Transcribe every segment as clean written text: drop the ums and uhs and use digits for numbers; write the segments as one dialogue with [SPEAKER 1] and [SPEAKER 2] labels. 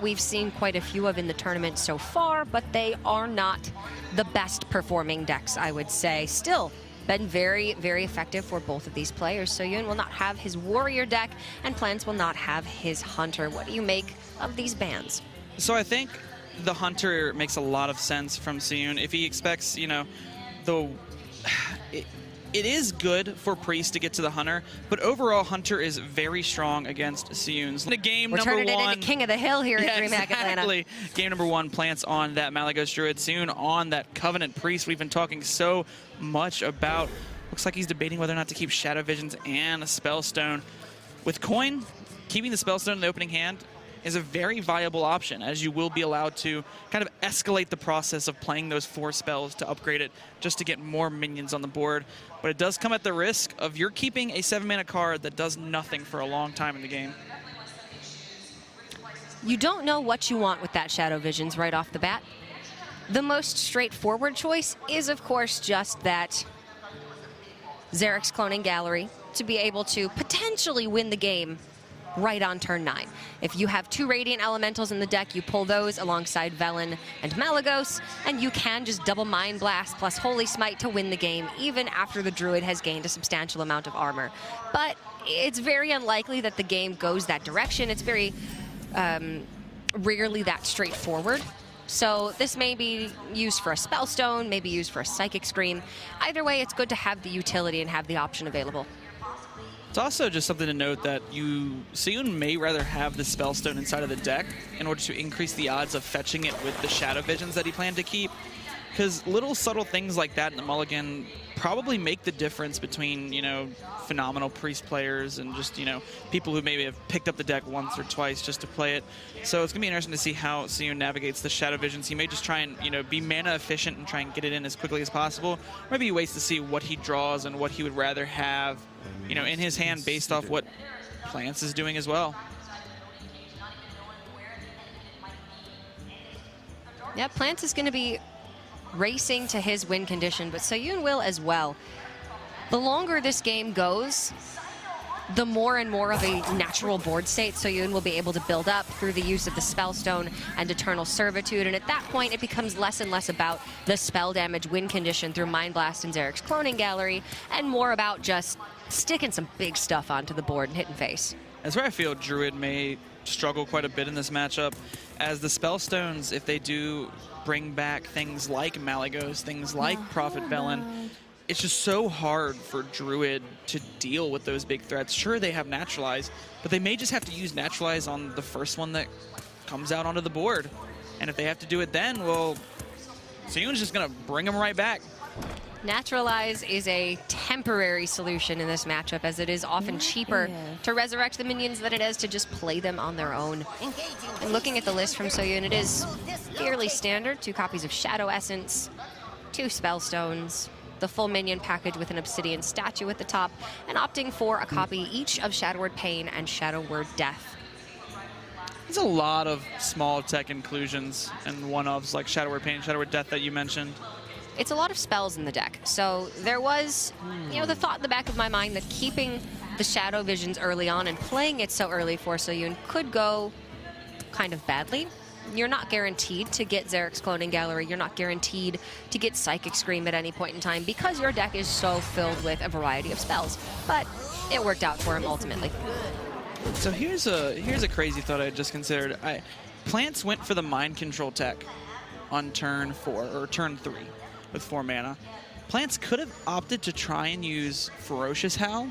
[SPEAKER 1] we've seen quite a few of in the tournament so far, but they are not the best performing decks, I would say. Still, been very, very effective for both of these players. Seohyun will not have his warrior deck, and Plantz will not have his hunter. What do you make of these bans?
[SPEAKER 2] So I think the hunter makes a lot of sense from Seohyun. If he expects, you know, it is good for Priest to get to the hunter, but overall hunter is very strong against Seohyun's. The game
[SPEAKER 1] We're
[SPEAKER 2] number
[SPEAKER 1] turning
[SPEAKER 2] one,
[SPEAKER 1] it into King of the Hill here at Dreamhack
[SPEAKER 2] exactly.
[SPEAKER 1] Atlanta.
[SPEAKER 2] Game number one, Plantz on that Malygos Druid, Seohyun on that Covenant Priest we've been talking so much about. Looks like he's debating whether or not to keep Shadow Visions and a Spellstone. With Coin, keeping the Spellstone in the opening hand is a very viable option, as you will be allowed to kind of escalate the process of playing those 4 spells to upgrade it just to get more minions on the board. But it does come at the risk of you're keeping a 7-mana card that does nothing for a long time in the game.
[SPEAKER 1] You don't know what you want with that Shadow Visions right off the bat. The most straightforward choice is, of course, just that Xeric's Cloning Gallery to be able to potentially win the game right on turn 9. If you have 2 Radiant Elementals in the deck, you pull those alongside Velen and Malygos, and you can just double Mind Blast plus Holy Smite to win the game, even after the Druid has gained a substantial amount of armor. But it's very unlikely that the game goes that direction. It's very rarely that straightforward. So this may be used for a Spellstone, maybe used for a Psychic Scream. Either way, it's good to have the utility and have the option available.
[SPEAKER 2] It's also just something to note that Seohyun may rather have the Spellstone inside of the deck in order to increase the odds of fetching it with the Shadow Visions that he planned to keep. Because little subtle things like that in the mulligan probably make the difference between, you know, phenomenal Priest players and just, you know, people who maybe have picked up the deck once or twice just to play it. So it's going to be interesting to see how Seohyun navigates the Shadow Visions. He may just try and, you know, be mana efficient and try and get it in as quickly as possible. Or maybe he waits to see what he draws and what he would rather have, you know, in his hand based off what Plantz is doing as well.
[SPEAKER 1] Yeah, Plantz is going to be racing to his win condition, but Seohyun will as well. The longer this game goes, the more and more of a natural board state Seohyun will be able to build up through the use of the Spellstone and Eternal Servitude, and at that point it becomes less and less about the spell damage win condition through Mind Blast and Xeric's Cloning Gallery, and more about just sticking some big stuff onto the board and hitting face.
[SPEAKER 2] That's where I feel Druid may struggle quite a bit in this matchup, as the Spellstones, if they do bring back things like Malygos, things like Prophet Velen, it's just so hard for Druid to deal with those big threats. Sure, they have Naturalize, but they may just have to use Naturalize on the first one that comes out onto the board. And if they have to do it then, well, Seohyun's just going to bring them right back.
[SPEAKER 1] Naturalize is a temporary solution in this matchup, as it is often cheaper to resurrect the minions than it is to just play them on their own. And looking at the list from Seohyun, it is fairly standard. 2 copies of Shadow Essence, 2 Spellstones, the full minion package with an Obsidian statue at the top, and opting for a copy each of Shadow Word Pain and Shadow Word Death.
[SPEAKER 2] There's a lot of small tech inclusions and one-ofs like Shadow Word Pain, Shadow Word Death that you mentioned.
[SPEAKER 1] It's a lot of spells in the deck. So there was, you know, the thought in the back of my mind that keeping the Shadow Visions early on and playing it so early for Seohyun could go kind of badly. You're not guaranteed to get Xeric's Cloning Gallery. You're not guaranteed to get Psychic Scream at any point in time because your deck is so filled with a variety of spells. But it worked out for him ultimately.
[SPEAKER 2] So here's a crazy thought I just considered. Plantz went for the Mind Control tech on turn 4 or turn 3 with 4 mana. Plantz could have opted to try and use Ferocious Howl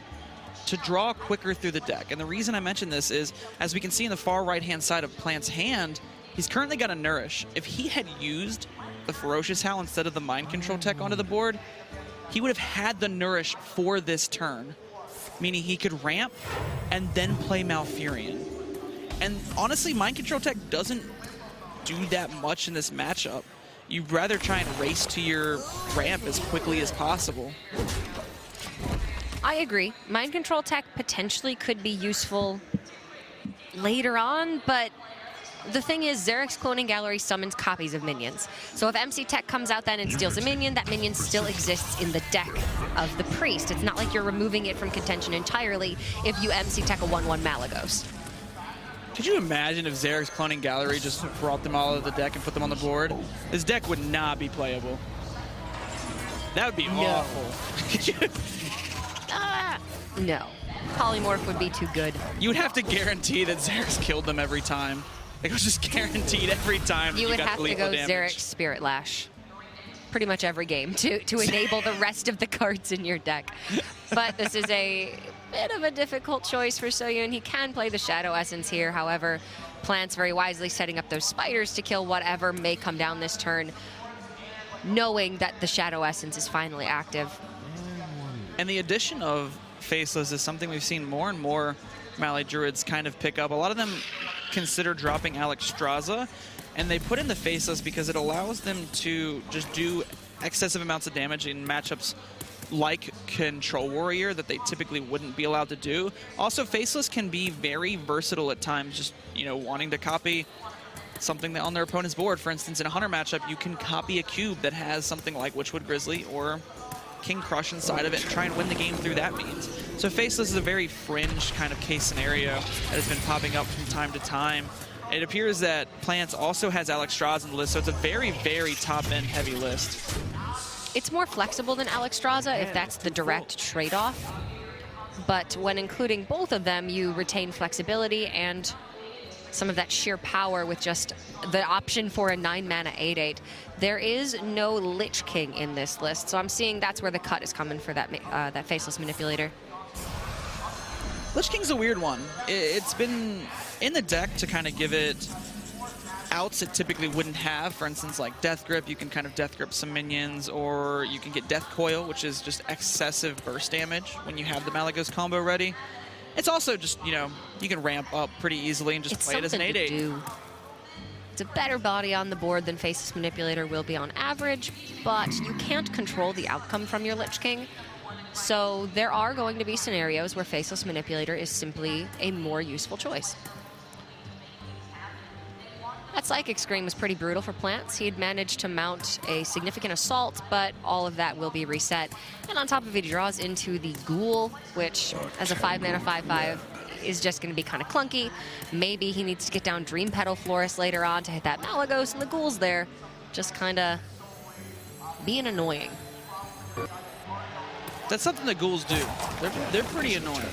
[SPEAKER 2] to draw quicker through the deck. And the reason I mention this is, as we can see in the far right-hand side of Plantz's hand, he's currently got a Nourish. If he had used the Ferocious Howl instead of the Mind Control tech onto the board, he would have had the Nourish for this turn, meaning he could ramp and then play Malfurion. And honestly, Mind Control tech doesn't do that much in this matchup. You'd rather try and race to your ramp as quickly as possible.
[SPEAKER 1] I agree. Mind Control tech potentially could be useful later on, but the thing is, Xeric's Cloning Gallery summons copies of minions. So if MC Tech comes out then and steals a minion, that minion still exists in the deck of the Priest. It's not like you're removing it from contention entirely if you MC Tech a 1/1 Malygos.
[SPEAKER 2] Could you imagine if Xerx's Cloning Gallery just brought them all out of the deck and put them on the board? This deck would not be playable. That would be awful.
[SPEAKER 1] No. Polymorph would be too good.
[SPEAKER 2] You would have to guarantee that Xerx killed them every time. Like, it was just guaranteed every time.
[SPEAKER 1] You would
[SPEAKER 2] got
[SPEAKER 1] have
[SPEAKER 2] the
[SPEAKER 1] to go
[SPEAKER 2] damage.
[SPEAKER 1] Xerx Spirit Lash pretty much every game to enable the rest of the cards in your deck. But this is a bit of a difficult choice for Seohyun. He can play the Shadow Essence here. However, Plantz very wisely setting up those spiders to kill whatever may come down this turn, knowing that the Shadow Essence is finally active.
[SPEAKER 2] And the addition of Faceless is something we've seen more and more Mali Druids kind of pick up. A lot of them consider dropping Alexstrasza, and they put in the Faceless because it allows them to just do excessive amounts of damage in matchups like Control Warrior that they typically wouldn't be allowed to do. Also, Faceless can be very versatile at times, just, you know, wanting to copy something that on their opponent's board. For instance, in a Hunter matchup, you can copy a cube that has something like Witchwood Grizzly or King Crush inside of it and try and win the game through that means. So Faceless is a very fringe kind of case scenario that has been popping up from time to time. It appears that Plantz also has Alexstrasza in the list, so it's a very, very top-end heavy list.
[SPEAKER 1] It's more flexible than Alexstrasza if that's the direct trade-off. But when including both of them, you retain flexibility and some of that sheer power with just the option for a 9-mana 8/8. There is no Lich King in this list, so I'm seeing that's where the cut is coming for that that Faceless Manipulator.
[SPEAKER 2] Lich King's a weird one. It's been in the deck to kind of give it outs it typically wouldn't have. For instance, like Death Grip, you can kind of Death Grip some minions, or you can get Death Coil, which is just excessive burst damage when you have the Malygos combo ready. It's also just, you know, you can ramp up pretty easily and just play it as an 8/8.
[SPEAKER 1] It's a better body on the board than Faceless Manipulator will be on average, but you can't control the outcome from your Lich King. So there are going to be scenarios where Faceless Manipulator is simply a more useful choice. That Psychic Scream was pretty brutal for Plantz. He had managed to mount a significant assault, but all of that will be reset. And on top of it, he draws into the Ghoul, which, as a 5-mana 5/5, is just going to be kind of clunky. Maybe he needs to get down Dream Petal Florist later on to hit that Malygos, and the Ghoul's there, just kind of being annoying.
[SPEAKER 2] That's something that Ghouls do. They're pretty annoying.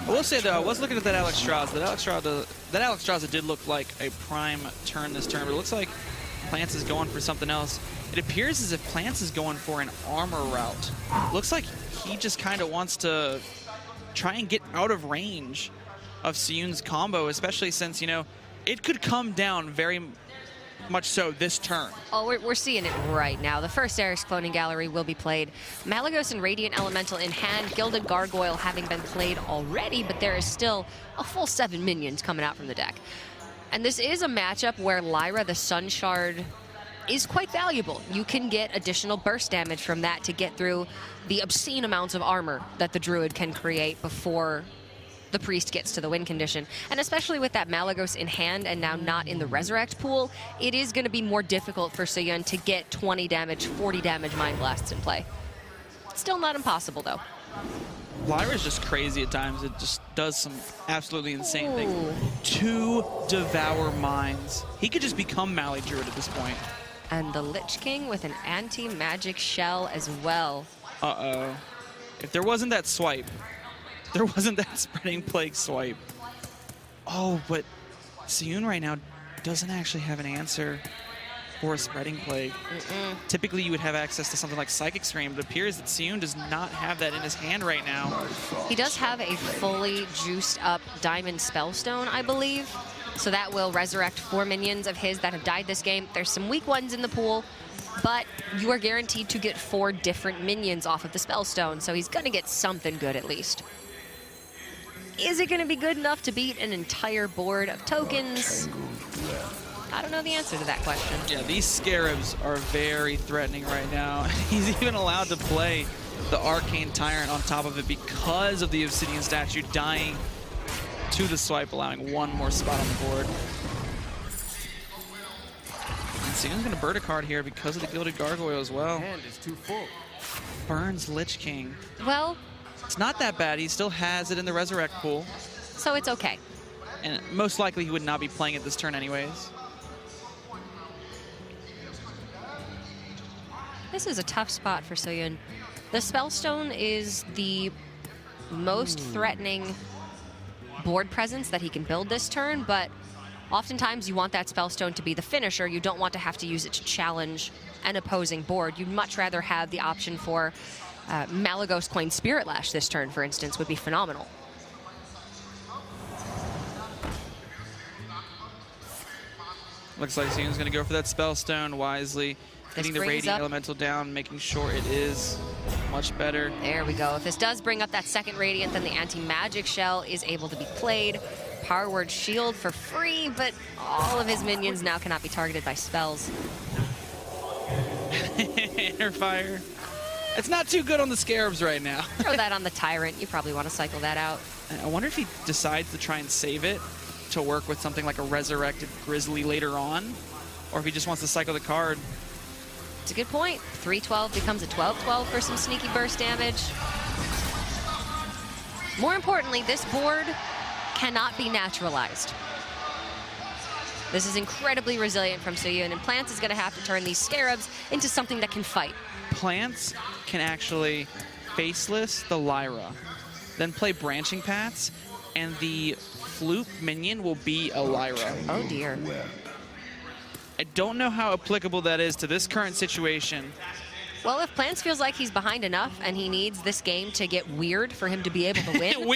[SPEAKER 2] I will say, though, I was looking at that Alexstrasza. That Alexstrasza did look like a prime turn this turn, but it looks like Plantz is going for something else. It appears as if Plantz is going for an armor route. Looks like he just kind of wants to try and get out of range of seohyun's combo, especially since, you know, it could come down very much so this turn.
[SPEAKER 1] Oh, we're seeing it right now. The first Xerx's Cloning Gallery will be played. Malygos and Radiant Elemental in hand, Gilded Gargoyle having been played already, but there is still a full 7 minions coming out from the deck. And this is a matchup where Lyra the Sun Shard is quite valuable. You can get additional burst damage from that to get through the obscene amounts of armor that the Druid can create before the Priest gets to the win condition. And especially with that Malygos in hand and now not in the Resurrect pool, it is going to be more difficult for Seohyun to get 20 damage, 40 damage Mind Blasts in play. Still not impossible, though.
[SPEAKER 2] Lyra's just crazy at times. It just does some absolutely insane things. 2 Devour Minds. He could just become Mali Druid at this point.
[SPEAKER 1] And the Lich King with an anti-magic shell as well.
[SPEAKER 2] Uh-oh. If there wasn't that swipe, there wasn't that Spreading Plague swipe. Oh, but Seohyun right now doesn't actually have an answer for a Spreading Plague. Typically, you would have access to something like Psychic Scream, but it appears that Seohyun does not have that in his hand right now.
[SPEAKER 1] He does have a fully juiced up Diamond Spellstone, I believe. So that will resurrect 4 minions of his that have died this game. There's some weak ones in the pool, but you are guaranteed to get 4 different minions off of the Spellstone, so he's going to get something good at least. Is it going to be good enough to beat an entire board of tokens? I don't know the answer to that question.
[SPEAKER 2] Yeah, these Scarabs are very threatening right now. He's even allowed to play the Arcane Tyrant on top of it because of the Obsidian Statue dying to the swipe, allowing 1 more spot on the board. And Seohyun's going to burn a card here because of the Gilded Gargoyle as well.
[SPEAKER 3] Hand is too full.
[SPEAKER 2] Burns Lich King.
[SPEAKER 1] Well,
[SPEAKER 2] It's not that bad. He still has it in the Resurrect pool.
[SPEAKER 1] so it's okay.
[SPEAKER 2] And most likely he would not be playing it this turn anyways.
[SPEAKER 1] This is a tough spot for Seohyun. The Spellstone is the most threatening board presence that he can build this turn, but oftentimes you want that Spellstone to be the finisher. You don't want to have to use it to challenge an opposing board. You'd much rather have the option for Malygos Coin Spirit Lash this turn, for instance, would be phenomenal.
[SPEAKER 2] Looks like Seohyun's going to go for that Spellstone wisely. Getting the Radiant Elemental down, making sure it is much better.
[SPEAKER 1] There we go. If this does bring up that second Radiant, then the Anti-Magic Shell is able to be played. Power Word Shield for free, but all of his minions now cannot be targeted by spells.
[SPEAKER 2] Inner Fire. It's not too good on the Scarabs right now.
[SPEAKER 1] Throw that on the Tyrant. You probably want to cycle that out.
[SPEAKER 2] I wonder if he decides to try and save it to work with something like a Resurrected Grizzly later on, or if he just wants to cycle the card.
[SPEAKER 1] It's a good point. 3-12 becomes a 12-12 for some sneaky burst damage. More importantly, this board cannot be naturalized. This is incredibly resilient from Seohyun, and Plantz is going to have to turn these Scarabs into something that can fight.
[SPEAKER 2] Plantz can actually faceless the Lyra, then play Branching Paths, and the Floop minion will be a Lyra.
[SPEAKER 1] Oh dear.
[SPEAKER 2] I don't know how applicable that is to this current situation.
[SPEAKER 1] Well, if Plantz feels like he's behind enough and he needs this game to get weird for him to be able to win,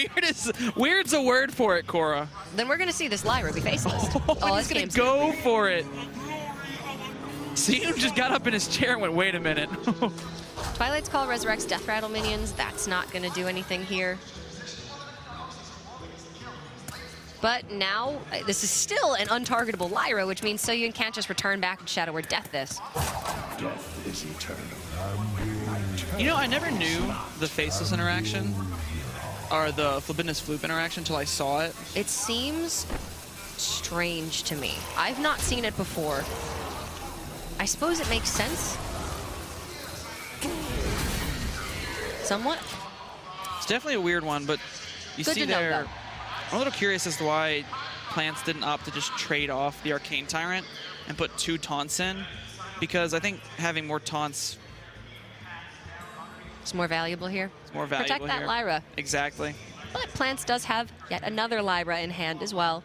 [SPEAKER 2] weird's a word for it, Cora.
[SPEAKER 1] Then we're going to see this Lyra be faceless.
[SPEAKER 2] He's going to go for it. Seohyun just got up in his chair and went, wait a minute.
[SPEAKER 1] Twilight's Call resurrects Death Rattle minions. That's not going to do anything here. But now, this is still an untargetable Lyra, which means Seohyun can't just return back and Shadow Word Death this.
[SPEAKER 3] Death is eternal.
[SPEAKER 2] You know, I never knew the faceless interaction, or the Flabinus Floop interaction, until I saw it.
[SPEAKER 1] It seems strange to me. I've not seen it before. I suppose it makes sense. Somewhat.
[SPEAKER 2] It's definitely a weird one, but you see there... I'm a little curious as to why Plantz didn't opt to just trade off the Arcane Tyrant and put 2 taunts in, because I think having more taunts...
[SPEAKER 1] It's more valuable here.
[SPEAKER 2] It's more valuable
[SPEAKER 1] Protect that
[SPEAKER 2] here.
[SPEAKER 1] Lyra.
[SPEAKER 2] Exactly.
[SPEAKER 1] But Plantz does have yet another Lyra in hand as well.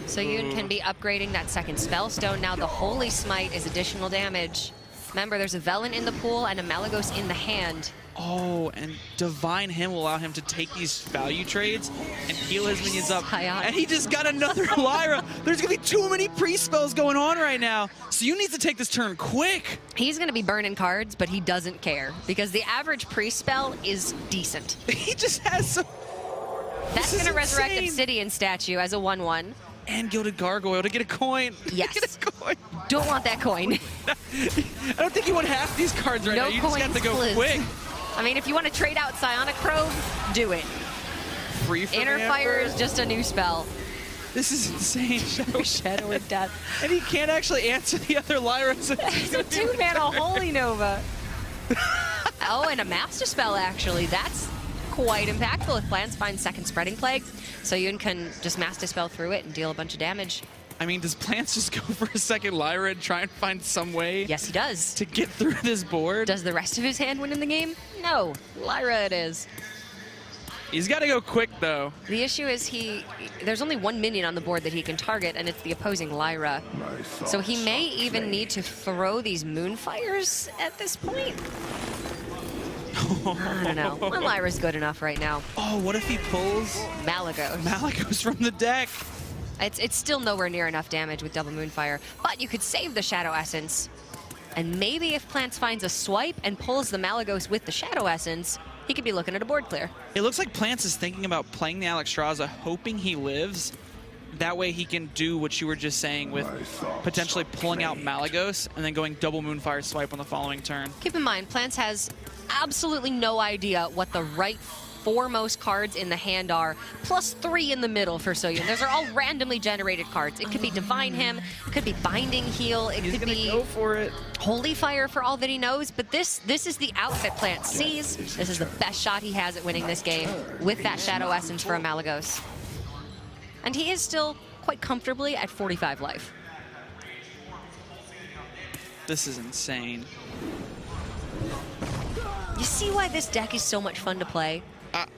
[SPEAKER 1] Seohyun can be upgrading that second Spellstone. Now the Holy Smite is additional damage. Remember, there's a Velen in the pool and a Malygos in the hand.
[SPEAKER 2] Oh, and Divine Hymn will allow him to take these value trades and heal his minions up. And he just got another Lyra. There's going to be too many pre-spells going on right now. So you need to take this turn quick.
[SPEAKER 1] He's going to be burning cards, but he doesn't care because the average pre-spell is decent.
[SPEAKER 2] He just has some...
[SPEAKER 1] That's going to resurrect Obsidian Statue as a 1-1.
[SPEAKER 2] And Gilded Gargoyle to get a coin.
[SPEAKER 1] Yes.
[SPEAKER 2] Get a coin.
[SPEAKER 1] Don't want that coin.
[SPEAKER 2] I don't think you want half these cards right now. You just have to go quick.
[SPEAKER 1] I mean, if you want to trade out Psionic Probe, do it.
[SPEAKER 2] Free from
[SPEAKER 1] Inner Fire is just a new spell.
[SPEAKER 2] This is insane.
[SPEAKER 1] Shadow of Death.
[SPEAKER 2] And he can't actually answer the other Lyras.
[SPEAKER 1] It's a 2-mana Holy Nova. Oh, and a Master Spell, actually. That's quite impactful if Plantz finds second Spreading Plague. So Seohyun can just Master Spell through it and deal a bunch of damage.
[SPEAKER 2] I mean, does Plantz just go for a second Lyra and try and find some way?
[SPEAKER 1] Yes, he does.
[SPEAKER 2] To get through this board?
[SPEAKER 1] Does the rest of his hand win in the game? No. Lyra it is.
[SPEAKER 2] He's got to go quick, though.
[SPEAKER 1] The issue is there's only 1 minion on the board that he can target, and it's the opposing Lyra. So he may even need to throw these Moonfires at this point. I don't know. 1 Lyra's good enough right now.
[SPEAKER 2] Oh, what if he pulls...
[SPEAKER 1] Malygos.
[SPEAKER 2] Malygos from the deck.
[SPEAKER 1] It's still nowhere near enough damage with double Moonfire, but you could save the Shadow Essence. And maybe if Plantz finds a swipe and pulls the Malygos with the Shadow Essence, he could be looking at a board clear.
[SPEAKER 2] It looks like Plantz is thinking about playing the Alexstrasza, hoping he lives. That way he can do what you were just saying with potentially pulling out Malygos and then going double Moonfire swipe on the following turn.
[SPEAKER 1] Keep in mind, Plantz has absolutely no idea what the right foremost cards in the hand are, +3 in the middle for Seohyun. Those are all randomly generated cards. It could be Divine Hymn, it could be Binding Heal, it
[SPEAKER 2] He's
[SPEAKER 1] could
[SPEAKER 2] gonna
[SPEAKER 1] be
[SPEAKER 2] go for it.
[SPEAKER 1] Holy Fire for all that he knows, but this is the outfit Plantz sees. This is the best shot he has at winning this game with that Shadow Essence for a Malagos. And he is still quite comfortably at 45 life.
[SPEAKER 2] This is insane.
[SPEAKER 1] You see why this deck is so much fun to play?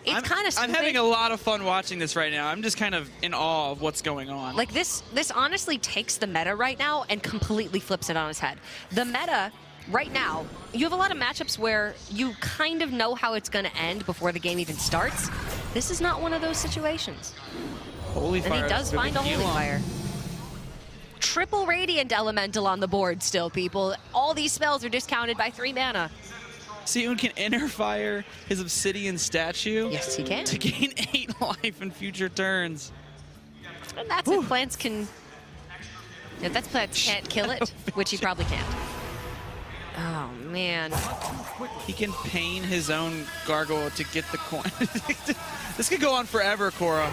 [SPEAKER 1] It's kind of
[SPEAKER 2] I'm having a lot of fun watching this right now. I'm just kind of in awe of what's going on.
[SPEAKER 1] Like this honestly takes the meta right now and completely flips it on its head. The meta right now, you have a lot of matchups where you kind of know how it's going to end before the game even starts. This is not one of those situations.
[SPEAKER 2] Holy Fire.
[SPEAKER 1] And he does find a Holy
[SPEAKER 2] heal on.
[SPEAKER 1] Fire. Triple Radiant Elemental on the board still, people. All these spells are discounted by 3 mana.
[SPEAKER 2] Seohyun can Inner Fire his Obsidian statue.
[SPEAKER 1] Yes, he can.
[SPEAKER 2] To gain 8 life in future turns.
[SPEAKER 1] And that's if Plantz can... If that's Plantz can't kill it, which he probably can't. Oh, man.
[SPEAKER 2] He can pain his own gargoyle to get the coin. This could go on forever, Cora.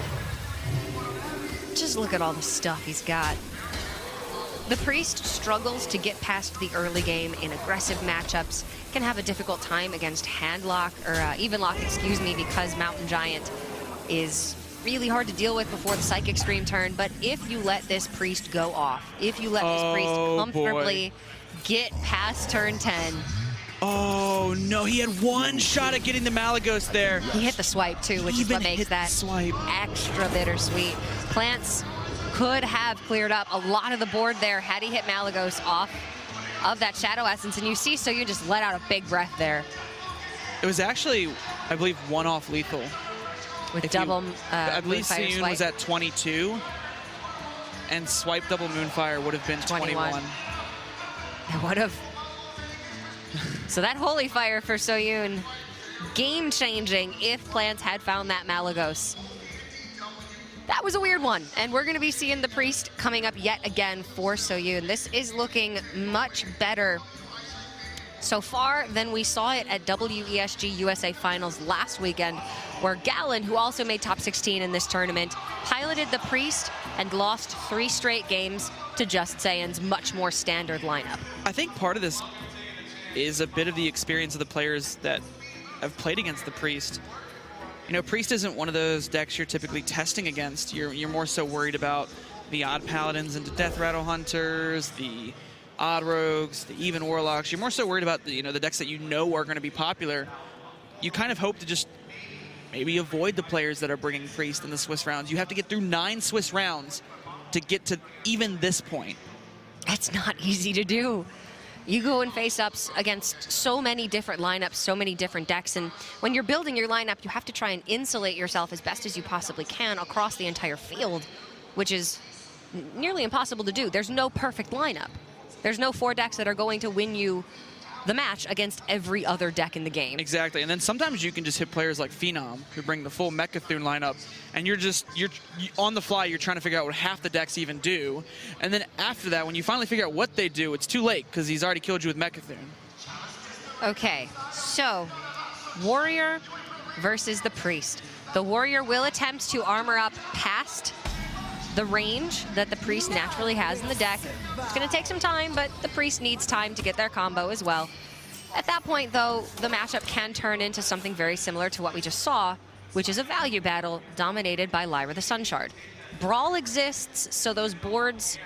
[SPEAKER 1] Just look at all the stuff he's got. The Priest struggles to get past the early game in aggressive matchups, can have a difficult time against Handlock, or even Lock, excuse me, because Mountain Giant is really hard to deal with before the Psychic Scream turn. But if you let this Priest go off, if you let this Priest comfortably get past turn 10.
[SPEAKER 2] Oh, no, he had one shot at getting the Malagos there.
[SPEAKER 1] He hit the swipe, too, which is what makes that extra bittersweet. Plantz could have cleared up a lot of the board there had he hit Malagos off of that Shadow Essence. And you see Seohyun just let out a big breath there.
[SPEAKER 2] It was actually, I believe, one off lethal.
[SPEAKER 1] With double
[SPEAKER 2] I believe
[SPEAKER 1] Moonfire
[SPEAKER 2] Seohyun
[SPEAKER 1] swipe.
[SPEAKER 2] was at 22, and swipe double Moonfire would have been 21.
[SPEAKER 1] It would have. So that Holy Fire for Seohyun, game-changing if Plantz had found that Malagos. That was a weird one, and we're going to be seeing the Priest coming up yet again for Seohyun. This is looking much better so far than we saw it at WESG USA Finals last weekend, where Gallon, who also made top 16 in this tournament, piloted the Priest and lost 3 straight games to Just Saiyans' much more standard lineup.
[SPEAKER 2] I think part of this is a bit of the experience of the players that have played against the Priest. You know, Priest isn't one of those decks you're typically testing against. You're more so worried about the odd Paladins and Death Rattle Hunters, the odd Rogues, the even Warlocks. You're more so worried about the decks that you know are going to be popular. You kind of hope to just maybe avoid the players that are bringing Priest in the Swiss rounds. You have to get through 9 Swiss rounds to get to even this point.
[SPEAKER 1] That's not easy to do. You go in face-ups against so many different lineups, so many different decks, and when you're building your lineup, you have to try and insulate yourself as best as you possibly can across the entire field, which is nearly impossible to do. There's no perfect lineup. There's no 4 decks that are going to win you the match against every other deck in the game.
[SPEAKER 2] Exactly, and then sometimes you can just hit players like Phenom, who bring the full Mechathune lineup, and you're on the fly, you're trying to figure out what half the decks even do, and then after that, when you finally figure out what they do, it's too late, because he's already killed you with Mechathune.
[SPEAKER 1] Okay, so Warrior versus the Priest. The Warrior will attempt to armor up past the range that the Priest naturally has in the deck. It's going to take some time, but the Priest needs time to get their combo as well. At that point, though, the matchup can turn into something very similar to what we just saw, which is a value battle dominated by Lyra the Sunshard. Brawl exists, so those boards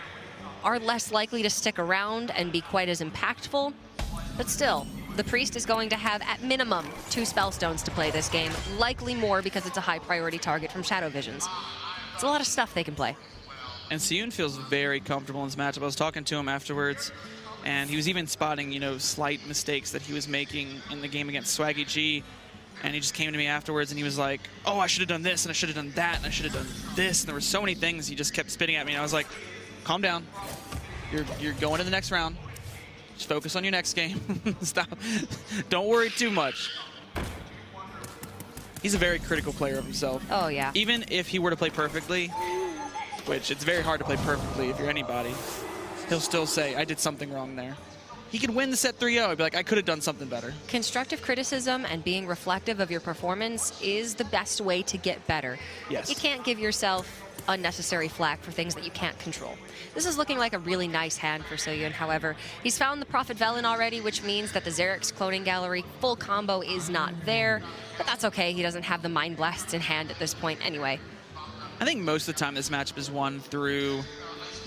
[SPEAKER 1] are less likely to stick around and be quite as impactful, but still, the Priest is going to have, at minimum, 2 Spellstones to play this game, likely more because it's a high priority target from Shadow Visions. It's a lot of stuff they can play.
[SPEAKER 2] And Seohyun feels very comfortable in this matchup. I was talking to him afterwards, and he was even spotting, slight mistakes that he was making in the game against Swaggy G. And he just came to me afterwards, and he was like, oh, I should have done this, and I should have done that, and I should have done this. And there were so many things he just kept spitting at me, and I was like, calm down. You're going to the next round. Just focus on your next game. Stop. Don't worry too much. He's a very critical player of himself.
[SPEAKER 1] Oh, yeah.
[SPEAKER 2] Even if he were to play perfectly, which it's very hard to play perfectly if you're anybody, he'll still say, I did something wrong there. he could win the set 3-0. I'd be like, I could have done something better.
[SPEAKER 1] Constructive criticism and being reflective of your performance is the best way to get better.
[SPEAKER 2] Yes.
[SPEAKER 1] You can't give yourself unnecessary flack for things that you can't control. This is looking like a really nice hand for Seohyun. However, he's found the Prophet Velen already, which means that the Xerix cloning gallery full combo is not there. But that's okay. He doesn't have the Mind Blasts in hand at this point anyway.
[SPEAKER 2] I think most of the time this matchup is won through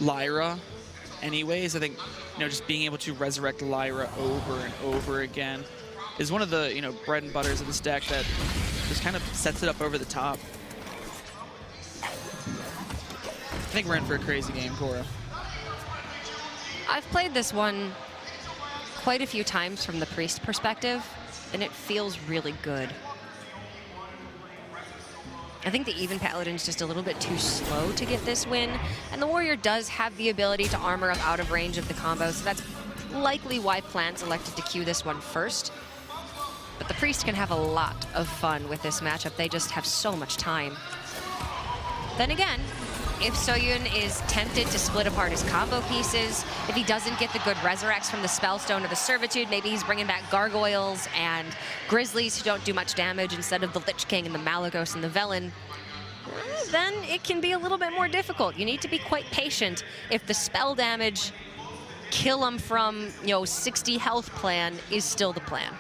[SPEAKER 2] Lyra anyways. I think, just being able to resurrect Lyra over and over again is one of the, bread and butters of this deck that just kind of sets it up over the top. I think we're in for a crazy game, Cora.
[SPEAKER 1] I've played this one quite a few times from the Priest perspective, and it feels really good. I think the Even Paladin's just a little bit too slow to get this win, and the Warrior does have the ability to armor up out of range of the combo, so that's likely why Plantz elected to queue this one first. But the Priest can have a lot of fun with this matchup. They just have so much time. Then again, if Seohyun is tempted to split apart his combo pieces, if he doesn't get the good resurrects from the Spellstone or the Servitude, maybe he's bringing back Gargoyles and Grizzlies who don't do much damage instead of the Lich King and the Malagos and the Velen, then it can be a little bit more difficult. You need to be quite patient if the spell damage, kill him from, 60 health plan is still the plan.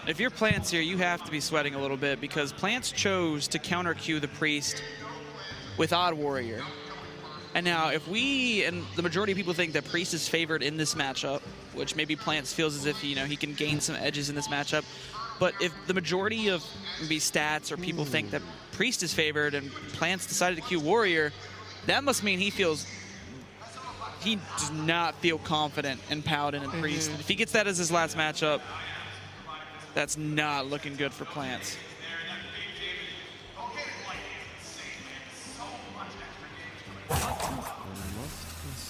[SPEAKER 2] If you're Plantz here, you have to be sweating a little bit because Plantz chose to counter queue the Priest with Odd Warrior. And now, if we, and the majority of people think that Priest is favored in this matchup, which maybe Plantz feels as if, he can gain some edges in this matchup, but if the majority of maybe stats or people think that Priest is favored and Plantz decided to queue Warrior, that must mean he does not feel confident in Paladin and Priest. If he gets that as his last matchup, that's not looking good for Plantz.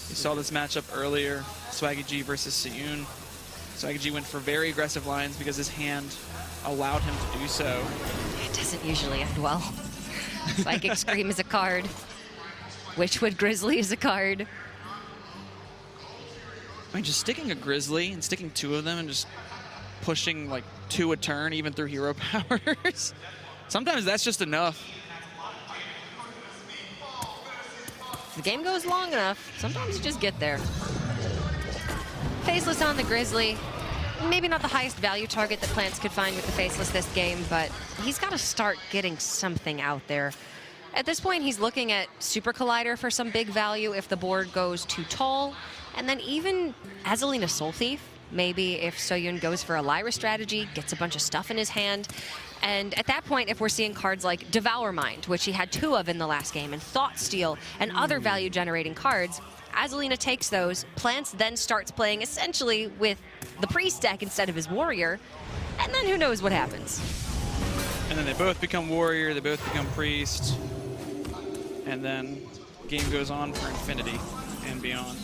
[SPEAKER 2] We saw this matchup earlier, Swaggy G versus Seohyun. Swaggy G went for very aggressive lines because his hand allowed him to do so.
[SPEAKER 1] It doesn't usually end well. Psychic Scream is a card. Witchwood Grizzly is a card.
[SPEAKER 2] I mean, just sticking a Grizzly and sticking two of them and just pushing like 2 a turn, even through hero powers. Sometimes that's just enough.
[SPEAKER 1] If the game goes long enough, sometimes you just get there. Faceless on the Grizzly. Maybe not the highest value target that Plantz could find with the Faceless this game, but he's got to start getting something out there. At this point, he's looking at Super Collider for some big value if the board goes too tall, and then even Azalina Soul Thief. Maybe if Seohyun goes for a Lyra strategy, gets a bunch of stuff in his hand. And at that point, if we're seeing cards like Devour Mind, which he had 2 of in the last game, and Thought Steal, and other value-generating cards, Azalina takes those. Plantz then starts playing essentially with the Priest deck instead of his Warrior, and then who knows what happens.
[SPEAKER 2] And then they both become Warrior, they both become Priest, and then game goes on for infinity and beyond.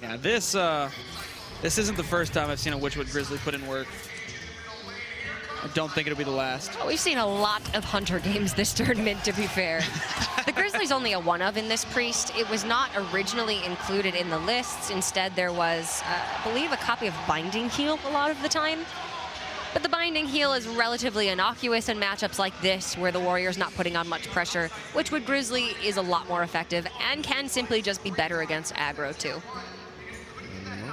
[SPEAKER 2] Yeah, this isn't the first time I've seen a Witchwood Grizzly put in work. I don't think it'll be the last.
[SPEAKER 1] Oh, we've seen a lot of Hunter games this tournament, to be fair. The Grizzly's only a 1-of in this Priest. It was not originally included in the lists. Instead, there was, I believe, a copy of Binding Heal a lot of the time. But the Binding Heal is relatively innocuous in matchups like this, where the Warrior's not putting on much pressure. Witchwood Grizzly is a lot more effective and can simply just be better against aggro, too.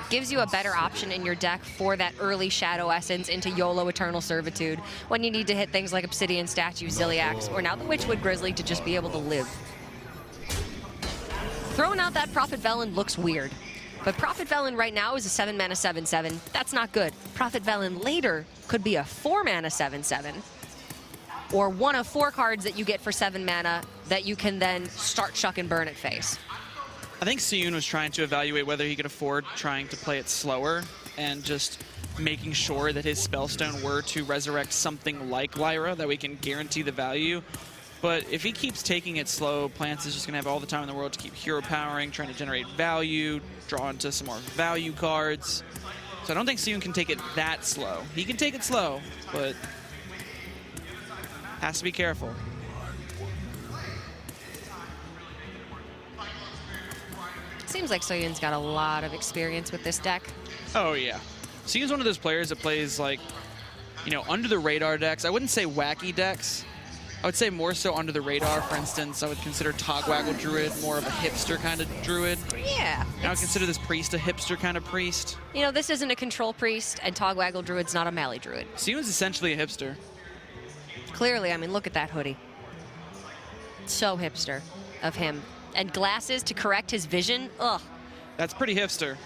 [SPEAKER 1] Gives you a better option in your deck for that early Shadow Essence into YOLO Eternal Servitude when you need to hit things like Obsidian Statue, Ziliax, or now the Witchwood Grizzly to just be able to live. Throwing out that Prophet Velen looks weird, but Prophet Velen right now is a 7-mana 7/7. That's not good. Prophet Velen later could be a 4-mana 7/7, or one of 4 cards that you get for 7 mana that you can then start chuck and burn at face.
[SPEAKER 2] I think Seohyun was trying to evaluate whether he could afford trying to play it slower and just making sure that his Spellstone were to resurrect something like Lyra, that we can guarantee the value. But if he keeps taking it slow, Plantz is just going to have all the time in the world to keep hero powering, trying to generate value, draw into some more value cards. So I don't think Seohyun can take it that slow. He can take it slow, but Has to be careful.
[SPEAKER 1] Seems like Seohyun's got a lot of experience with this deck.
[SPEAKER 2] Oh, yeah. Seems one of those players that plays, like, you know, under the radar decks. I wouldn't say wacky decks. I would say more so under the radar. For instance, I would consider Togwaggle Druid more of a hipster kind of druid.
[SPEAKER 1] Yeah.
[SPEAKER 2] I would consider this priest a hipster kind of priest.
[SPEAKER 1] You know, this isn't a control priest, and Togwaggle Druid's not a melee druid.
[SPEAKER 2] Seems essentially a hipster.
[SPEAKER 1] Clearly, I mean, look at that hoodie. So hipster of him. And glasses to correct his vision. Ugh.
[SPEAKER 2] That's pretty hipster.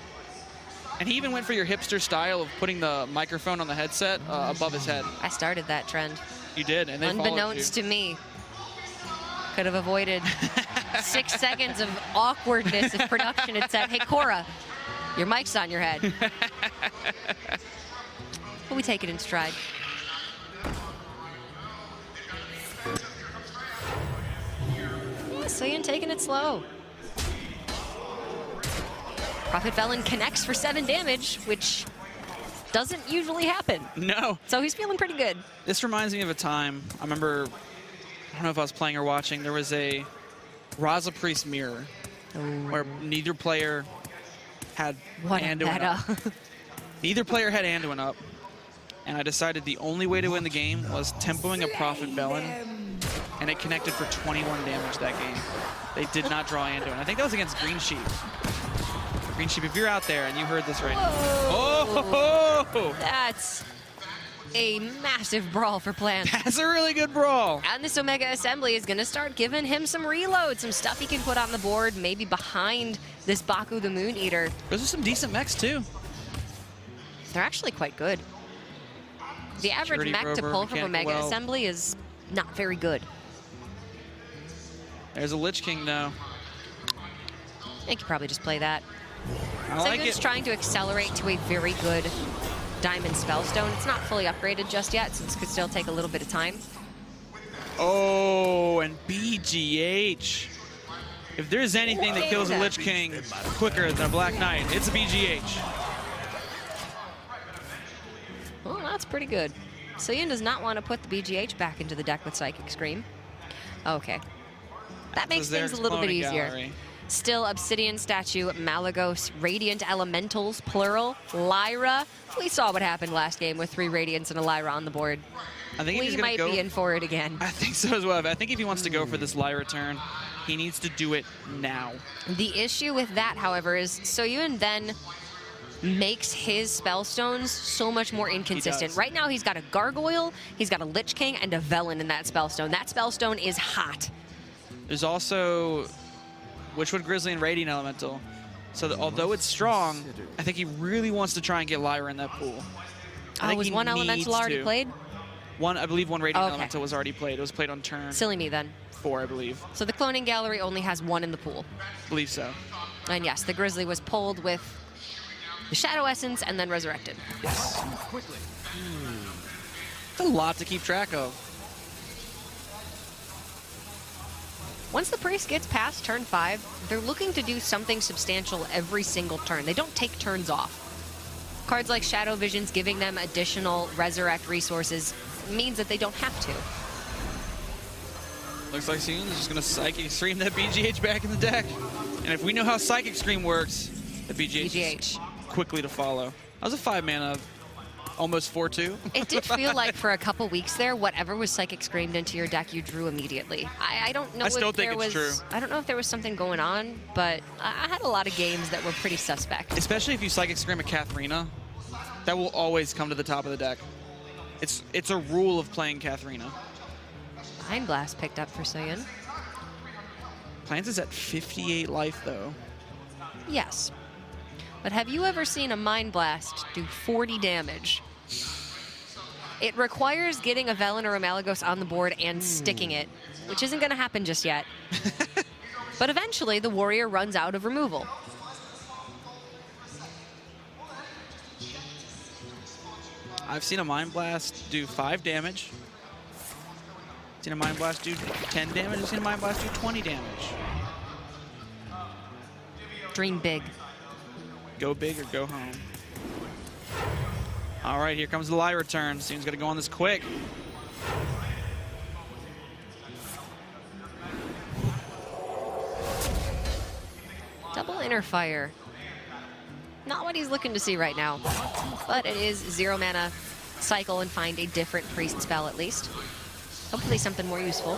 [SPEAKER 2] And he even went for your hipster style of putting the microphone on the headset above his head.
[SPEAKER 1] I started that trend.
[SPEAKER 2] You did, and they followed you.
[SPEAKER 1] Unbeknownst to me. Could have avoided 6 seconds of awkwardness if production had said, hey, Cora, your mic's on your head. But we take it in stride. Yeah, Seohyun taking it slow. Prophet Velen connects for 7 damage, which doesn't usually happen.
[SPEAKER 2] No.
[SPEAKER 1] So he's feeling pretty good.
[SPEAKER 2] This reminds me of a time, I remember, I don't know if I was playing or watching, there was a Raza Priest mirror where neither player had Anduin up. Neither player had Anduin up. And I decided the only way to win the game was tempoing a Prophet Velen, and it connected for 21 damage that game. They did not draw Anduin. I think that was against Green Sheep. Green Sheep, if you're out there and you heard this right now. Oh!
[SPEAKER 1] That's a massive brawl for Plantz.
[SPEAKER 2] That's a really good brawl.
[SPEAKER 1] And this Omega Assembly is going to start giving him some reload, some stuff he can put on the board, maybe behind this Baku the Moon Eater.
[SPEAKER 2] Those are some decent mechs, too.
[SPEAKER 1] They're actually quite good. The average
[SPEAKER 2] Security
[SPEAKER 1] mech to
[SPEAKER 2] Rover,
[SPEAKER 1] pull from
[SPEAKER 2] Mechanical
[SPEAKER 1] Omega
[SPEAKER 2] Well.
[SPEAKER 1] Assembly is not very good.
[SPEAKER 2] There's a Lich King, though.
[SPEAKER 1] I think you probably just play that.
[SPEAKER 2] I like
[SPEAKER 1] Seohyun's
[SPEAKER 2] it.
[SPEAKER 1] trying to accelerate to a very good Diamond Spellstone. It's not fully upgraded just yet, so this could still take a little bit of time.
[SPEAKER 2] Oh, and BGH. If there's anything that kills a Lich King quicker than a Black Knight, it's a BGH.
[SPEAKER 1] Well, that's pretty good. Seohyun does not want to put the BGH back into the deck with Psychic Scream. Okay. That makes things a little bit easier.
[SPEAKER 2] Gallery.
[SPEAKER 1] Still Obsidian Statue, Malagos, Radiant Elementals, plural, Lyra. We saw what happened last game with 3 Radiants and a Lyra on the board.
[SPEAKER 2] I think if he's
[SPEAKER 1] We
[SPEAKER 2] gonna
[SPEAKER 1] might
[SPEAKER 2] go,
[SPEAKER 1] be in for it again.
[SPEAKER 2] I think so as well. I think if he wants to go for this Lyra turn, he needs to do it now.
[SPEAKER 1] The issue with that, however, is Seohyun then makes his Spellstones so much more inconsistent. Right now, he's got a Gargoyle, he's got a Lich King, and a Velen in that Spellstone. That Spellstone is hot.
[SPEAKER 2] There's also Witchwood Grizzly and Radiant Elemental. So that although it's strong, I think he really wants to try and get Lyra in that pool. I think
[SPEAKER 1] Was
[SPEAKER 2] he
[SPEAKER 1] one
[SPEAKER 2] needs
[SPEAKER 1] Elemental already
[SPEAKER 2] to.
[SPEAKER 1] played?
[SPEAKER 2] I believe one Radiant
[SPEAKER 1] Okay.
[SPEAKER 2] Elemental was already played. It was played on turn
[SPEAKER 1] Silly me then.
[SPEAKER 2] 4, I believe.
[SPEAKER 1] So the Cloning Gallery only has 1 in the pool.
[SPEAKER 2] I believe so.
[SPEAKER 1] And yes, the Grizzly was pulled with the Shadow Essence and then resurrected.
[SPEAKER 2] Yes. It's a lot to keep track of.
[SPEAKER 1] Once the Priest gets past turn 5, they're looking to do something substantial every single turn. They don't take turns off. Cards like Shadow Visions giving them additional resurrect resources means that they don't have to.
[SPEAKER 2] Looks like Seohyun's just going to Psychic Scream that BGH back in the deck. And if we know how Psychic Scream works, the BGH is quickly to follow. That was a 5-mana, almost 4-2.
[SPEAKER 1] It did feel like for a couple weeks there, whatever was Psychic Screamed into your deck, you drew immediately. I don't know
[SPEAKER 2] I still
[SPEAKER 1] if
[SPEAKER 2] think
[SPEAKER 1] there
[SPEAKER 2] it's
[SPEAKER 1] was,
[SPEAKER 2] true.
[SPEAKER 1] I don't know if there was something going on, but I had a lot of games that were pretty suspect.
[SPEAKER 2] Especially if you Psychic Scream a Katharina, that will always come to the top of the deck. It's a rule of playing Katharina.
[SPEAKER 1] Mind Blast picked up for Seohyun.
[SPEAKER 2] Plantz is at 58 life, though.
[SPEAKER 1] Yes. But have you ever seen a Mind Blast do 40 damage? It requires getting a Velen or a Malagos on the board and sticking it, which isn't going to happen just yet. But eventually, the warrior runs out of removal.
[SPEAKER 2] I've seen a Mind Blast do 5 damage. I've seen a Mind Blast do 10 damage. I've seen a Mind Blast do 20 damage.
[SPEAKER 1] Dream big.
[SPEAKER 2] Go big or go home. All right, here comes the Lyra turn. Seems going to go on this quick.
[SPEAKER 1] Inner Fire. Not what he's looking to see right now. But it is 0 mana. Cycle and find a different priest spell at least. Hopefully something more useful.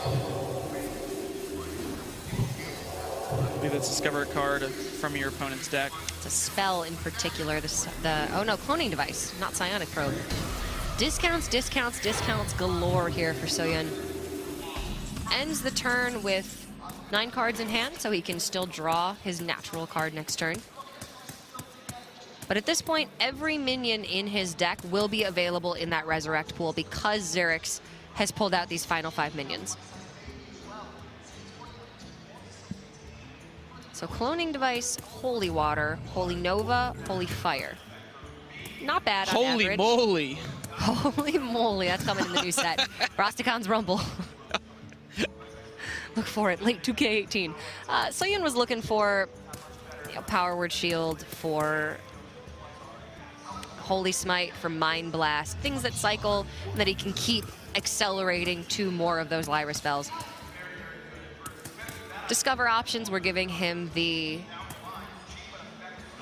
[SPEAKER 2] Maybe let's discover a card from your opponent's deck.
[SPEAKER 1] It's a spell in particular. Oh no, Cloning Device, not Psionic Probe. Discounts, discounts, discounts galore here for Seohyun. Ends the turn with 9 cards in hand, so he can still draw his natural card next turn. But at this point, every minion in his deck will be available in that Resurrect pool because Xerix has pulled out these final 5 minions. So Cloning Device, Holy Water, Holy Nova, Holy Fire. Not bad on
[SPEAKER 2] Holy
[SPEAKER 1] average.
[SPEAKER 2] moly.
[SPEAKER 1] Holy moly, that's coming in the new set. Rosticon's Rumble. Look for it, late 2K18. Seohyun was looking for Power Word Shield, for Holy Smite, for Mind Blast, things that cycle and that he can keep accelerating to more of those Lyra spells. Discover options were giving him the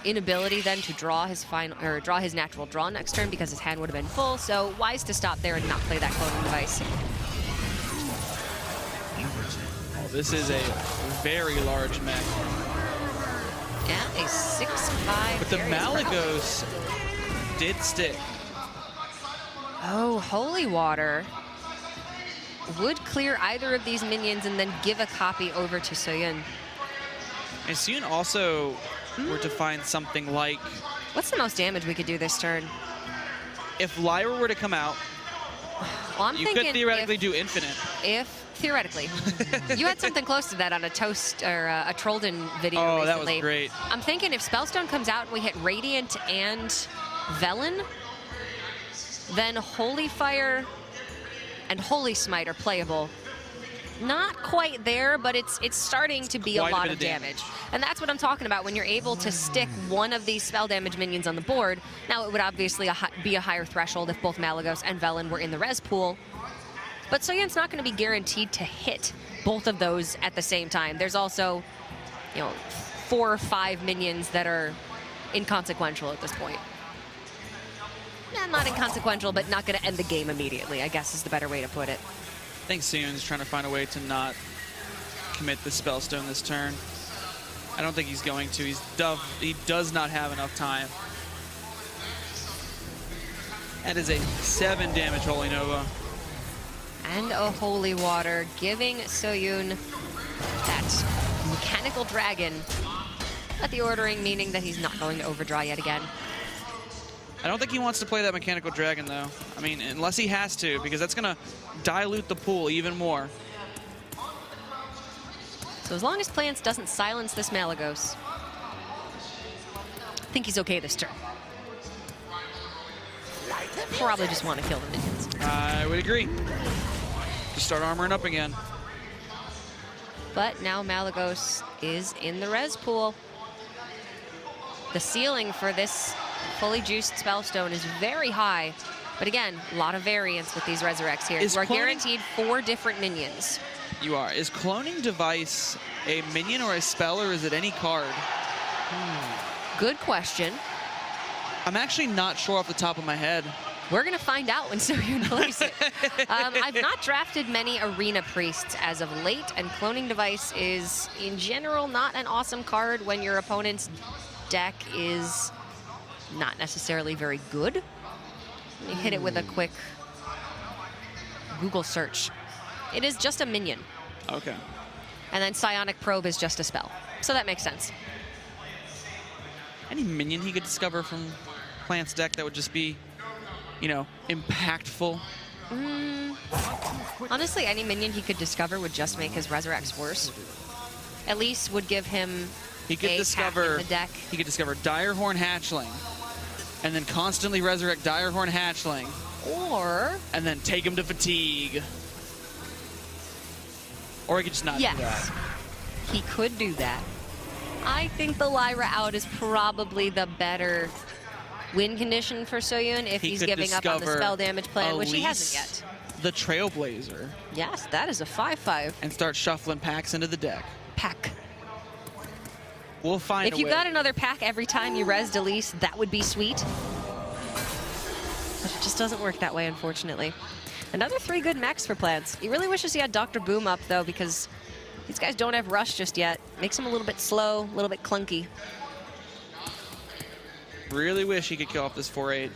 [SPEAKER 1] inability then to draw his natural draw next turn because his hand would have been full. So wise to stop there and not play that Cloning Device.
[SPEAKER 2] Oh, this is a very large mech.
[SPEAKER 1] Yeah, a 6/5.
[SPEAKER 2] But the Malygos did stick.
[SPEAKER 1] Oh, Holy Water would clear either of these minions and then give a copy over to Seohyun.
[SPEAKER 2] And Seohyun also were to find something like...
[SPEAKER 1] What's the most damage we could do this turn?
[SPEAKER 2] If Lyra were to come out,
[SPEAKER 1] Well, I'm
[SPEAKER 2] you
[SPEAKER 1] thinking
[SPEAKER 2] could theoretically do infinite.
[SPEAKER 1] Theoretically. You had something close to that on a Toast or a Trollden video
[SPEAKER 2] Oh,
[SPEAKER 1] recently.
[SPEAKER 2] that was great.
[SPEAKER 1] I'm thinking if Spellstone comes out and we hit Radiant and Velen, then Holy Fire and Holy Smite are playable. Not quite there, but it's starting to be a lot of damage. And that's what I'm talking about when you're able to stick one of these spell damage minions on the board. Now, it would obviously be a higher threshold if both Malygos and Velen were in the res pool. But Seohyun's not going to be guaranteed to hit both of those at the same time. There's also, 4 or 5 minions that are inconsequential at this point. Not inconsequential, but not going to end the game immediately, I guess is the better way to put it.
[SPEAKER 2] I think Seohyun's trying to find a way to not commit the Spellstone this turn. I don't think he's going to. He does not have enough time. That is a 7 damage Holy Nova.
[SPEAKER 1] And a Holy Water, giving Seohyun that Mechanical Dragon at the ordering, meaning that he's not going to overdraw yet again.
[SPEAKER 2] I don't think he wants to play that Mechanical Dragon, though. I mean, unless he has to, because that's going to dilute the pool even more.
[SPEAKER 1] So as long as Plantz doesn't silence this Malygos, I think he's okay this turn. Probably just want to kill the minions.
[SPEAKER 2] I would agree. Just start armoring up again.
[SPEAKER 1] But now Malygos is in the res pool. The ceiling for this fully juiced Spellstone is very high. But again, a lot of variance with these Resurrects here. You are guaranteed 4 different minions.
[SPEAKER 2] You are. Is Cloning Device a minion or a spell, or is it any card?
[SPEAKER 1] Good question.
[SPEAKER 2] I'm actually not sure off the top of my head.
[SPEAKER 1] We're going to find out when Seohyun plays it. I've not drafted many Arena Priests as of late, and Cloning Device is, in general, not an awesome card when your opponent's deck is not necessarily very good. Let me hit it with a quick Google search. It is just a minion.
[SPEAKER 2] Okay.
[SPEAKER 1] And then Psionic Probe is just a spell. So that makes sense.
[SPEAKER 2] Any minion he could discover from Plant's deck that would just be, impactful?
[SPEAKER 1] Honestly, any minion he could discover would just make his Resurrects worse. At least would give him
[SPEAKER 2] He could discover
[SPEAKER 1] in the deck.
[SPEAKER 2] He could discover Direhorn Hatchling, and then constantly resurrect Direhorn Hatchling,
[SPEAKER 1] Or
[SPEAKER 2] and then take him to fatigue. Or he could just not do that.
[SPEAKER 1] He could do that. I think the Lyra out is probably the better win condition for Seohyun if he's giving up on the spell damage plan, which he hasn't yet.
[SPEAKER 2] The Trailblazer.
[SPEAKER 1] Yes, that is a 5/5.
[SPEAKER 2] And start shuffling packs into the deck.
[SPEAKER 1] Pack.
[SPEAKER 2] We'll find
[SPEAKER 1] If
[SPEAKER 2] a
[SPEAKER 1] you
[SPEAKER 2] way.
[SPEAKER 1] got another pack every time you res Elise, that would be sweet. But it just doesn't work that way, unfortunately. Another 3 good mechs for Plantz. He really wishes he had Dr. Boom up, though, because these guys don't have rush just yet. Makes him a little bit slow, a little bit clunky.
[SPEAKER 2] Really wish he could kill off this 4-8,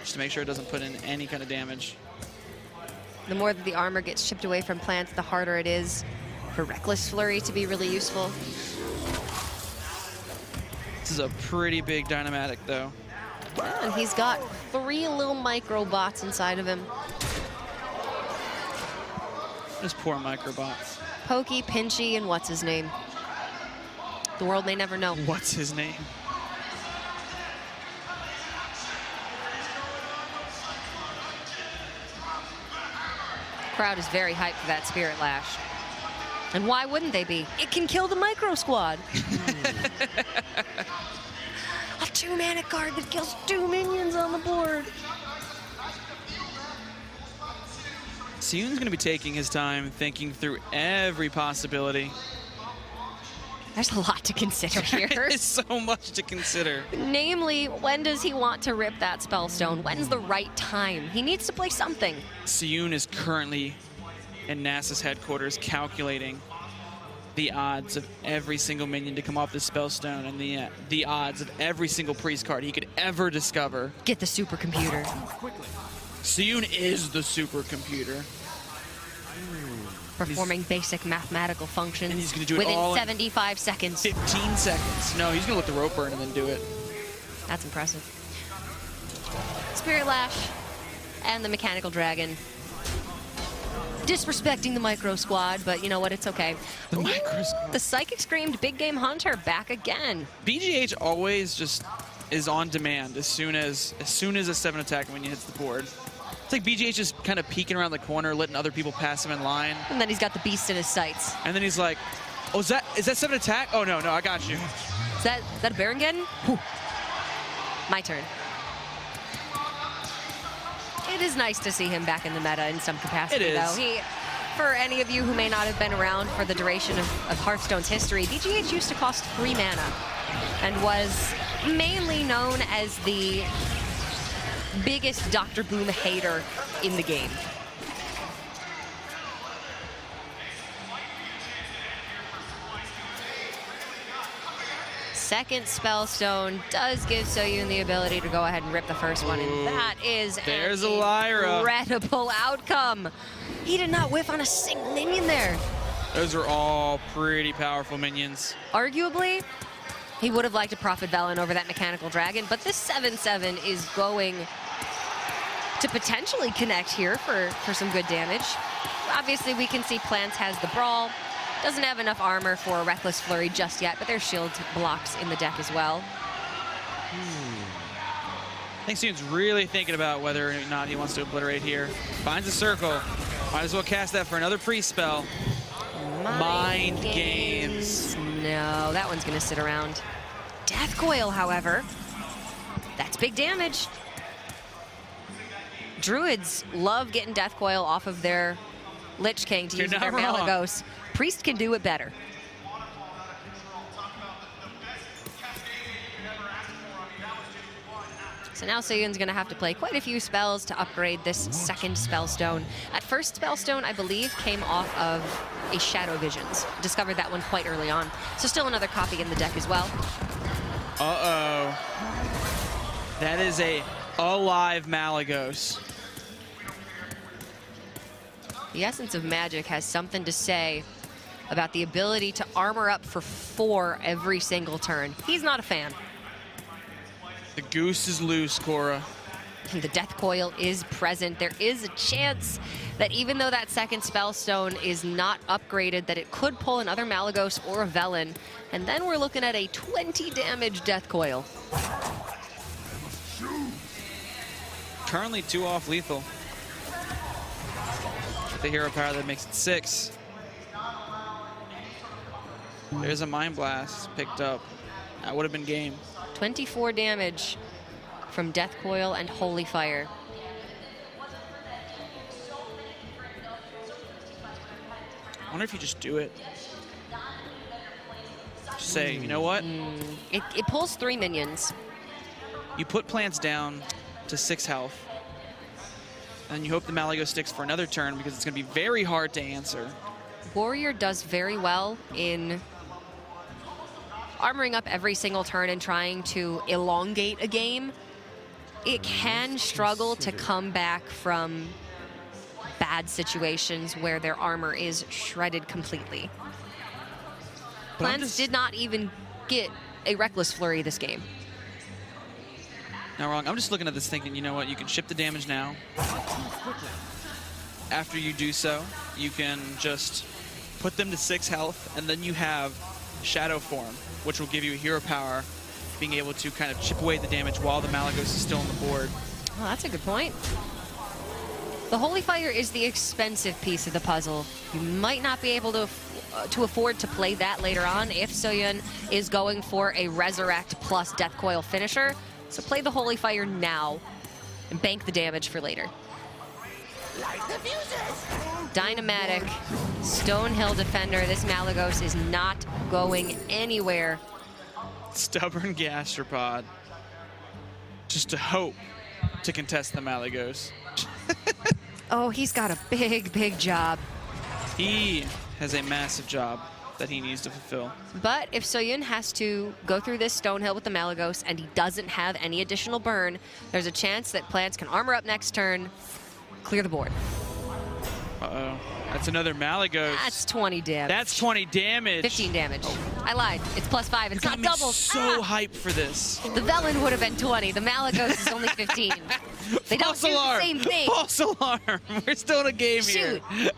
[SPEAKER 2] just to make sure it doesn't put in any kind of damage.
[SPEAKER 1] The more that the armor gets chipped away from Plantz, the harder it is for Reckless Flurry to be really useful.
[SPEAKER 2] This is a pretty big Dynamatic, though.
[SPEAKER 1] Yeah, and he's got 3 little micro bots inside of him.
[SPEAKER 2] Those poor microbots.
[SPEAKER 1] Pokey, Pinchy, and what's his name? The world may never know.
[SPEAKER 2] What's his name?
[SPEAKER 1] Crowd is very hyped for that Spirit Lash. And why wouldn't they be? It can kill the Micro Squad. A 2-mana card that kills 2 minions on the board.
[SPEAKER 2] seohyun's going to be taking his time, thinking through every possibility.
[SPEAKER 1] There's a lot to consider here.
[SPEAKER 2] There's so much to consider.
[SPEAKER 1] Namely, when does he want to rip that Spellstone? When's the right time? He needs to play something.
[SPEAKER 2] seohyun is currently in NASA's headquarters calculating the odds of every single minion to come off the Spellstone and the odds of every single priest card he could ever discover.
[SPEAKER 1] Get the supercomputer.
[SPEAKER 2] seohyun is the supercomputer.
[SPEAKER 1] Performing basic mathematical functions
[SPEAKER 2] And he's gonna do it
[SPEAKER 1] within
[SPEAKER 2] all in
[SPEAKER 1] 75 seconds.
[SPEAKER 2] 15 seconds. No, he's going to let the rope burn and then do it.
[SPEAKER 1] That's impressive. Spirit Lash and the Mechanical Dragon. Disrespecting the Micro Squad, but you know what? It's okay.
[SPEAKER 2] The Micro Squad.
[SPEAKER 1] The Psychic Screamed Big Game Hunter back again.
[SPEAKER 2] BGH always just is on demand as soon as a 7 attack minion hits the board. It's like BGH just kind of peeking around the corner, letting other people pass him in line.
[SPEAKER 1] And then he's got the Beast in his sights.
[SPEAKER 2] And then he's like, oh, is that 7 attack? Oh, no, I got you.
[SPEAKER 1] Is that a Barongeddon? Whew. My turn. It is nice to see him back in the meta in some capacity,
[SPEAKER 2] It is.
[SPEAKER 1] though. For any of you who may not have been around for the duration of Hearthstone's history, BGH used to cost 3 mana and was mainly known as the biggest Dr. Boom hater in the game. Second Spellstone does give seohyun the ability to go ahead and rip the first one, and that is
[SPEAKER 2] There's
[SPEAKER 1] an
[SPEAKER 2] a Lyra.
[SPEAKER 1] incredible outcome. He did not whiff on a single minion there.
[SPEAKER 2] Those are all pretty powerful minions.
[SPEAKER 1] Arguably, he would have liked a Prophet Velen over that Mechanical Dragon, but this 7/7 is going to potentially connect here for some good damage. Obviously, we can see Plantz has the Brawl. Doesn't have enough armor for a Reckless Flurry just yet, but there's shield blocks in the deck as well.
[SPEAKER 2] I think seohyun's really thinking about whether or not he wants to obliterate here. Finds a circle. Might as well cast that for another priest spell. Mind games.
[SPEAKER 1] No, that one's going to sit around. Death Coil, however, that's big damage. Druids love getting Death Coil off of their Lich King to use
[SPEAKER 2] You're
[SPEAKER 1] their
[SPEAKER 2] not wrong.
[SPEAKER 1] Malagos. Priest can do it better. So now seohyun's going to have to play quite a few spells to upgrade this second Spellstone. At first Spellstone, I believe, came off of a Shadow Visions. Discovered that one quite early on. So still another copy in the deck as well.
[SPEAKER 2] Uh-oh. That is a alive Malagos.
[SPEAKER 1] The Essence of Magic has something to say about the ability to armor up for 4 every single turn. He's not a fan.
[SPEAKER 2] The goose is loose, Cora.
[SPEAKER 1] And the Death Coil is present. There is a chance that even though that second Spellstone is not upgraded, that it could pull another Malagos or a Velen. And then we're looking at a 20 damage Death Coil.
[SPEAKER 2] Currently 2 off lethal. With the hero power that makes it 6. There's a Mind Blast picked up. That would have been game.
[SPEAKER 1] 24 damage from Death Coil and Holy Fire.
[SPEAKER 2] I wonder if you just do it. say, you know what?
[SPEAKER 1] It pulls 3 minions.
[SPEAKER 2] You put Plantz down to 6 health, and you hope the Malygos sticks for another turn because it's going to be very hard to answer.
[SPEAKER 1] Warrior does very well in armoring up every single turn and trying to elongate a game. It can struggle to come back from bad situations where their armor is shredded completely. Plantz did not even get a Reckless Flurry this game.
[SPEAKER 2] Not wrong. I'm just looking at this thinking, you know what? You can ship the damage now. After you do so, you can just put them to 6 health, and then you have Shadow Form, which will give you hero power, being able to kind of chip away the damage while the Malygos is still on the board.
[SPEAKER 1] Oh, that's a good point. The Holy Fire is the expensive piece of the puzzle. You might not be able to afford to play that later on if Seohyun is going for a Resurrect plus Death Coil finisher. So play the Holy Fire now and bank the damage for later. Dynamatic, Stonehill Defender. This Malygos is not going anywhere.
[SPEAKER 2] Stubborn Gastropod. Just to hope to contest the Malygos.
[SPEAKER 1] Oh, he's got a big, big job.
[SPEAKER 2] He has a massive job that he needs to fulfill.
[SPEAKER 1] But if Seohyun has to go through this Stonehill with the Malygos and he doesn't have any additional burn, there's a chance that Plantz can armor up next turn, clear the board.
[SPEAKER 2] Uh-oh. That's another Malygos.
[SPEAKER 1] That's 20 damage.
[SPEAKER 2] That's 20 damage.
[SPEAKER 1] 15 damage. I lied. It's +5. It's not double.
[SPEAKER 2] So hyped for this.
[SPEAKER 1] The Velen would have been 20. The Malygos is only 15. They don't do the same thing.
[SPEAKER 2] False alarm. We're still in a game
[SPEAKER 1] Shoot.
[SPEAKER 2] here.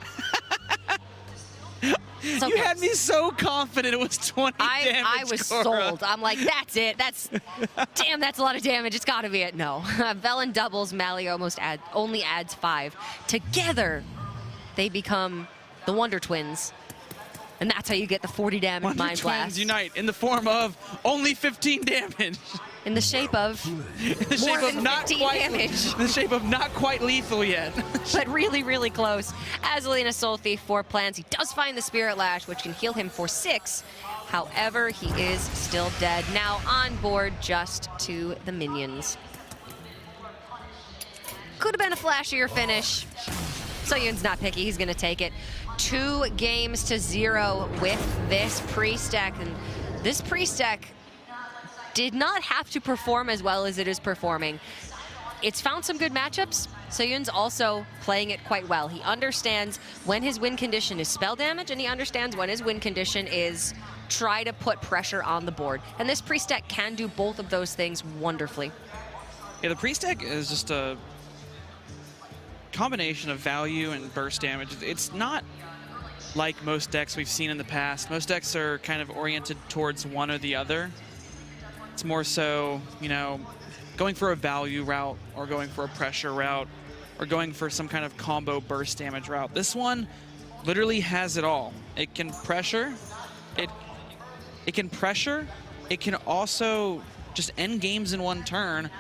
[SPEAKER 1] So
[SPEAKER 2] you had me so confident it was 20 damage,
[SPEAKER 1] I was
[SPEAKER 2] Cora.
[SPEAKER 1] sold. I'm like, that's it. Damn, that's a lot of damage. It's got to be it. No. Velen doubles. Mally only adds 5. Together, they become the Wonder Twins. And that's how you get the 40 damage
[SPEAKER 2] Wonder
[SPEAKER 1] Mind
[SPEAKER 2] Twins
[SPEAKER 1] Blast.
[SPEAKER 2] unite in the form of only 15 damage.
[SPEAKER 1] In the shape of
[SPEAKER 2] The
[SPEAKER 1] more
[SPEAKER 2] shape of
[SPEAKER 1] than
[SPEAKER 2] not
[SPEAKER 1] 15
[SPEAKER 2] quite,
[SPEAKER 1] damage.
[SPEAKER 2] the shape of not quite lethal yet.
[SPEAKER 1] But really, really close. Azalina Soul Thief for Plantz. He does find the Spirit Lash, which can heal him for 6. However, he is still dead. Now on board just to the minions. Could have been a flashier finish. Seohyun's not picky. He's going to take it. 2 games to 0 with this Priest deck. And this Priest deck did not have to perform as well as it is performing. It's found some good matchups. Seohyun's also playing it quite well. He understands when his win condition is spell damage, and he understands when his win condition is try to put pressure on the board. And this Priest deck can do both of those things wonderfully.
[SPEAKER 2] Yeah, the Priest deck is just a combination of value and burst damage. It's not like most decks we've seen in the past. Most decks are kind of oriented towards one or the other. It's more so, you know, going for a value route or going for a pressure route or going for some kind of combo burst damage route. This one literally has it all. It can pressure, it can also just end games in one turn,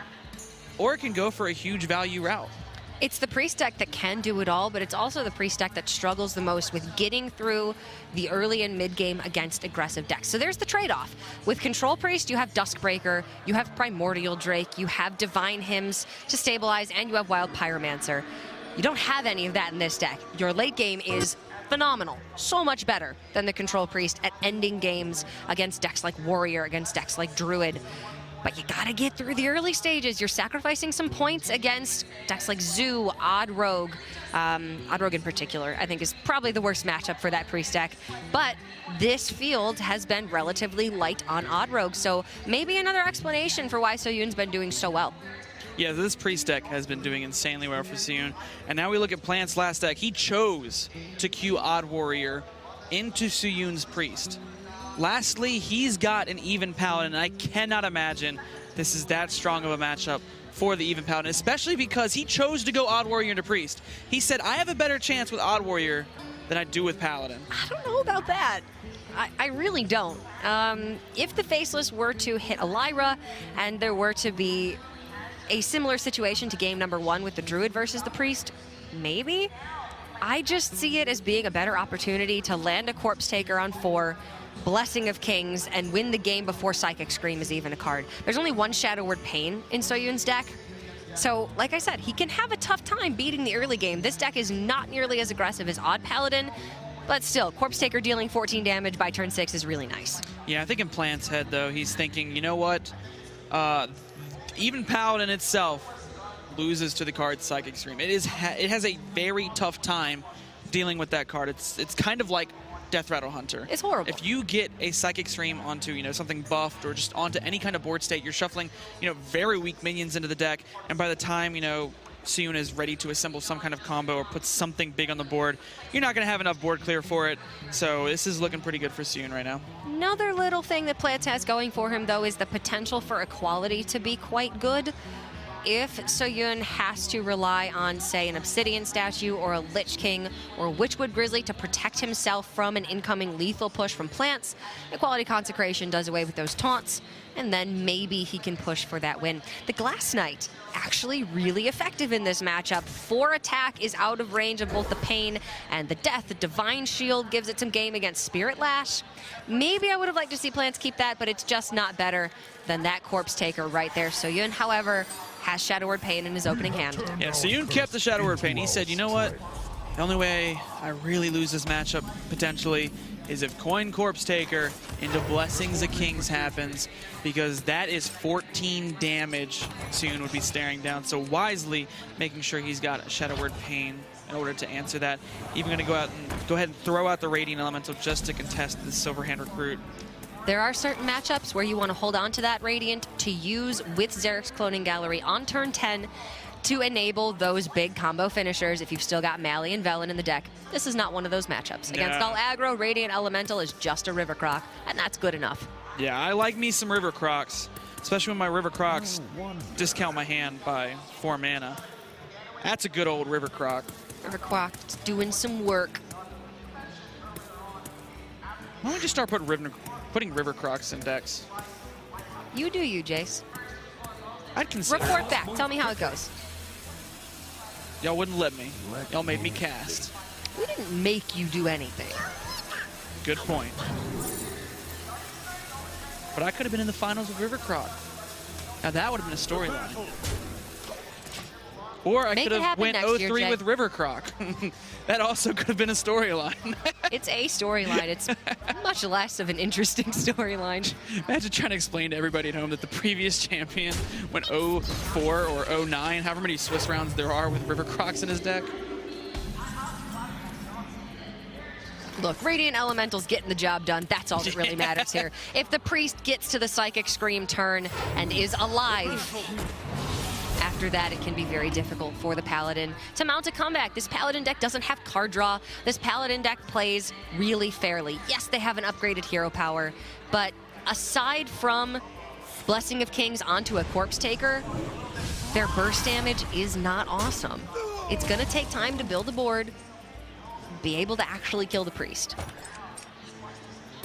[SPEAKER 2] or it can go for a huge value route.
[SPEAKER 1] It's the Priest deck that can do it all, but it's also the Priest deck that struggles the most with getting through the early and mid game against aggressive decks. So there's the trade-off. With Control Priest, you have Duskbreaker, you have Primordial Drake, you have Divine Hymns to stabilize, and you have Wild Pyromancer. You don't have any of that in this deck. Your late game is phenomenal. So much better than the Control Priest at ending games against decks like Warrior, against decks like Druid. But you gotta get through the early stages. You're sacrificing some points against decks like Zoo, Odd Rogue. Odd Rogue in particular, I think, is probably the worst matchup for that Priest deck. But this field has been relatively light on Odd Rogue, so maybe another explanation for why Seohyun's been doing so well.
[SPEAKER 2] Yeah, this Priest deck has been doing insanely well for Seohyun. And now we look at Plantz's last deck. He chose to queue Odd Warrior into Seohyun's Priest. Lastly, he's got an even Paladin, and I cannot imagine this is that strong of a matchup for the even Paladin, especially because he chose to go Odd Warrior into Priest. He said, I have a better chance with Odd Warrior than I do with Paladin.
[SPEAKER 1] I don't know about that. I really don't. If the Faceless were to hit a Lyra, and there were to be a similar situation to game number 1 with the Druid versus the Priest, maybe. I just see it as being a better opportunity to land a Corpse Taker on 4, Blessing of Kings, and win the game before Psychic Scream is even a card. There's only one Shadow Word Pain in Seohyun's deck. So, like I said, he can have a tough time beating the early game. This deck is not nearly as aggressive as Odd Paladin, but still, Corpse Taker dealing 14 damage by turn 6 is really nice.
[SPEAKER 2] Yeah, I think in Plant's head, though, he's thinking, you know what? Even Paladin itself loses to the card Psychic Scream. It has a very tough time dealing with that card. It's kind of like Death Rattle Hunter.
[SPEAKER 1] It's horrible.
[SPEAKER 2] If you get a Psychic Scream onto, something buffed or just onto any kind of board state, you're shuffling, very weak minions into the deck, and by the time, Seohyun is ready to assemble some kind of combo or put something big on the board, you're not going to have enough board clear for it. So this is looking pretty good for Seohyun right now.
[SPEAKER 1] Another little thing that Plantz has going for him, though, is the potential for equality to be quite good. If Seohyun has to rely on, say, an Obsidian Statue or a Lich King or Witchwood Grizzly to protect himself from an incoming lethal push from Plantz, Equality Consecration does away with those taunts, and then maybe he can push for that win. The Glass Knight, actually really effective in this matchup. 4 attack is out of range of both the Pain and the Death. The Divine Shield gives it some game against Spirit Lash. Maybe I would have liked to see Plantz keep that, but it's just not better than that Corpse Taker right there. Seohyun, however, has Shadow Word Pain in his opening hand.
[SPEAKER 2] Yeah, Seohyun kept the Shadow Word Pain. He said, you know what? The only way I really lose this matchup, potentially, is if Coin Corpse Taker into Blessings of Kings happens, because that is 14 damage Seohyun would be staring down. So wisely making sure he's got a Shadow Word Pain in order to answer that. Even going to go ahead and throw out the Radiant Elemental just to contest the Silverhand Recruit.
[SPEAKER 1] There are certain matchups where you want to hold on to that Radiant to use with Xeric's Cloning Gallery on turn 10 to enable those big combo finishers if you've still got Mally and Velen in the deck. This is not one of those matchups. Against all aggro, Radiant Elemental is just a River Croc, and that's good enough.
[SPEAKER 2] Yeah, I like me some River Crocs, especially when my River Crocs discount my hand by 4 mana. That's a good old River Croc.
[SPEAKER 1] River Croc doing some work.
[SPEAKER 2] Why don't we just start putting River Crocs in decks?
[SPEAKER 1] You do you, Jace.
[SPEAKER 2] I'd consider.
[SPEAKER 1] Report back. Tell me how it goes.
[SPEAKER 2] Y'all wouldn't let me. Y'all made me cast.
[SPEAKER 1] We didn't make you do anything.
[SPEAKER 2] Good point. But I could have been in the finals with River Croc. Now that would have been a storyline. Or I could have went 0-3 with River Croc. That also could have been a storyline.
[SPEAKER 1] It's a storyline. It's much less of an interesting storyline.
[SPEAKER 2] Imagine trying to explain to everybody at home that the previous champion went 0-4 or 0-9, however many Swiss rounds there are with River Crocs in his deck.
[SPEAKER 1] Look, Radiant Elemental's getting the job done. That's all that really matters here. If the Priest gets to the Psychic Scream turn and is alive, after that, it can be very difficult for the Paladin to mount a comeback. This Paladin deck doesn't have card draw. This Paladin deck plays really fairly. Yes, they have an upgraded hero power, but aside from Blessing of Kings onto a Corpse Taker, their burst damage is not awesome. It's going to take time to build a board, be able to actually kill the Priest.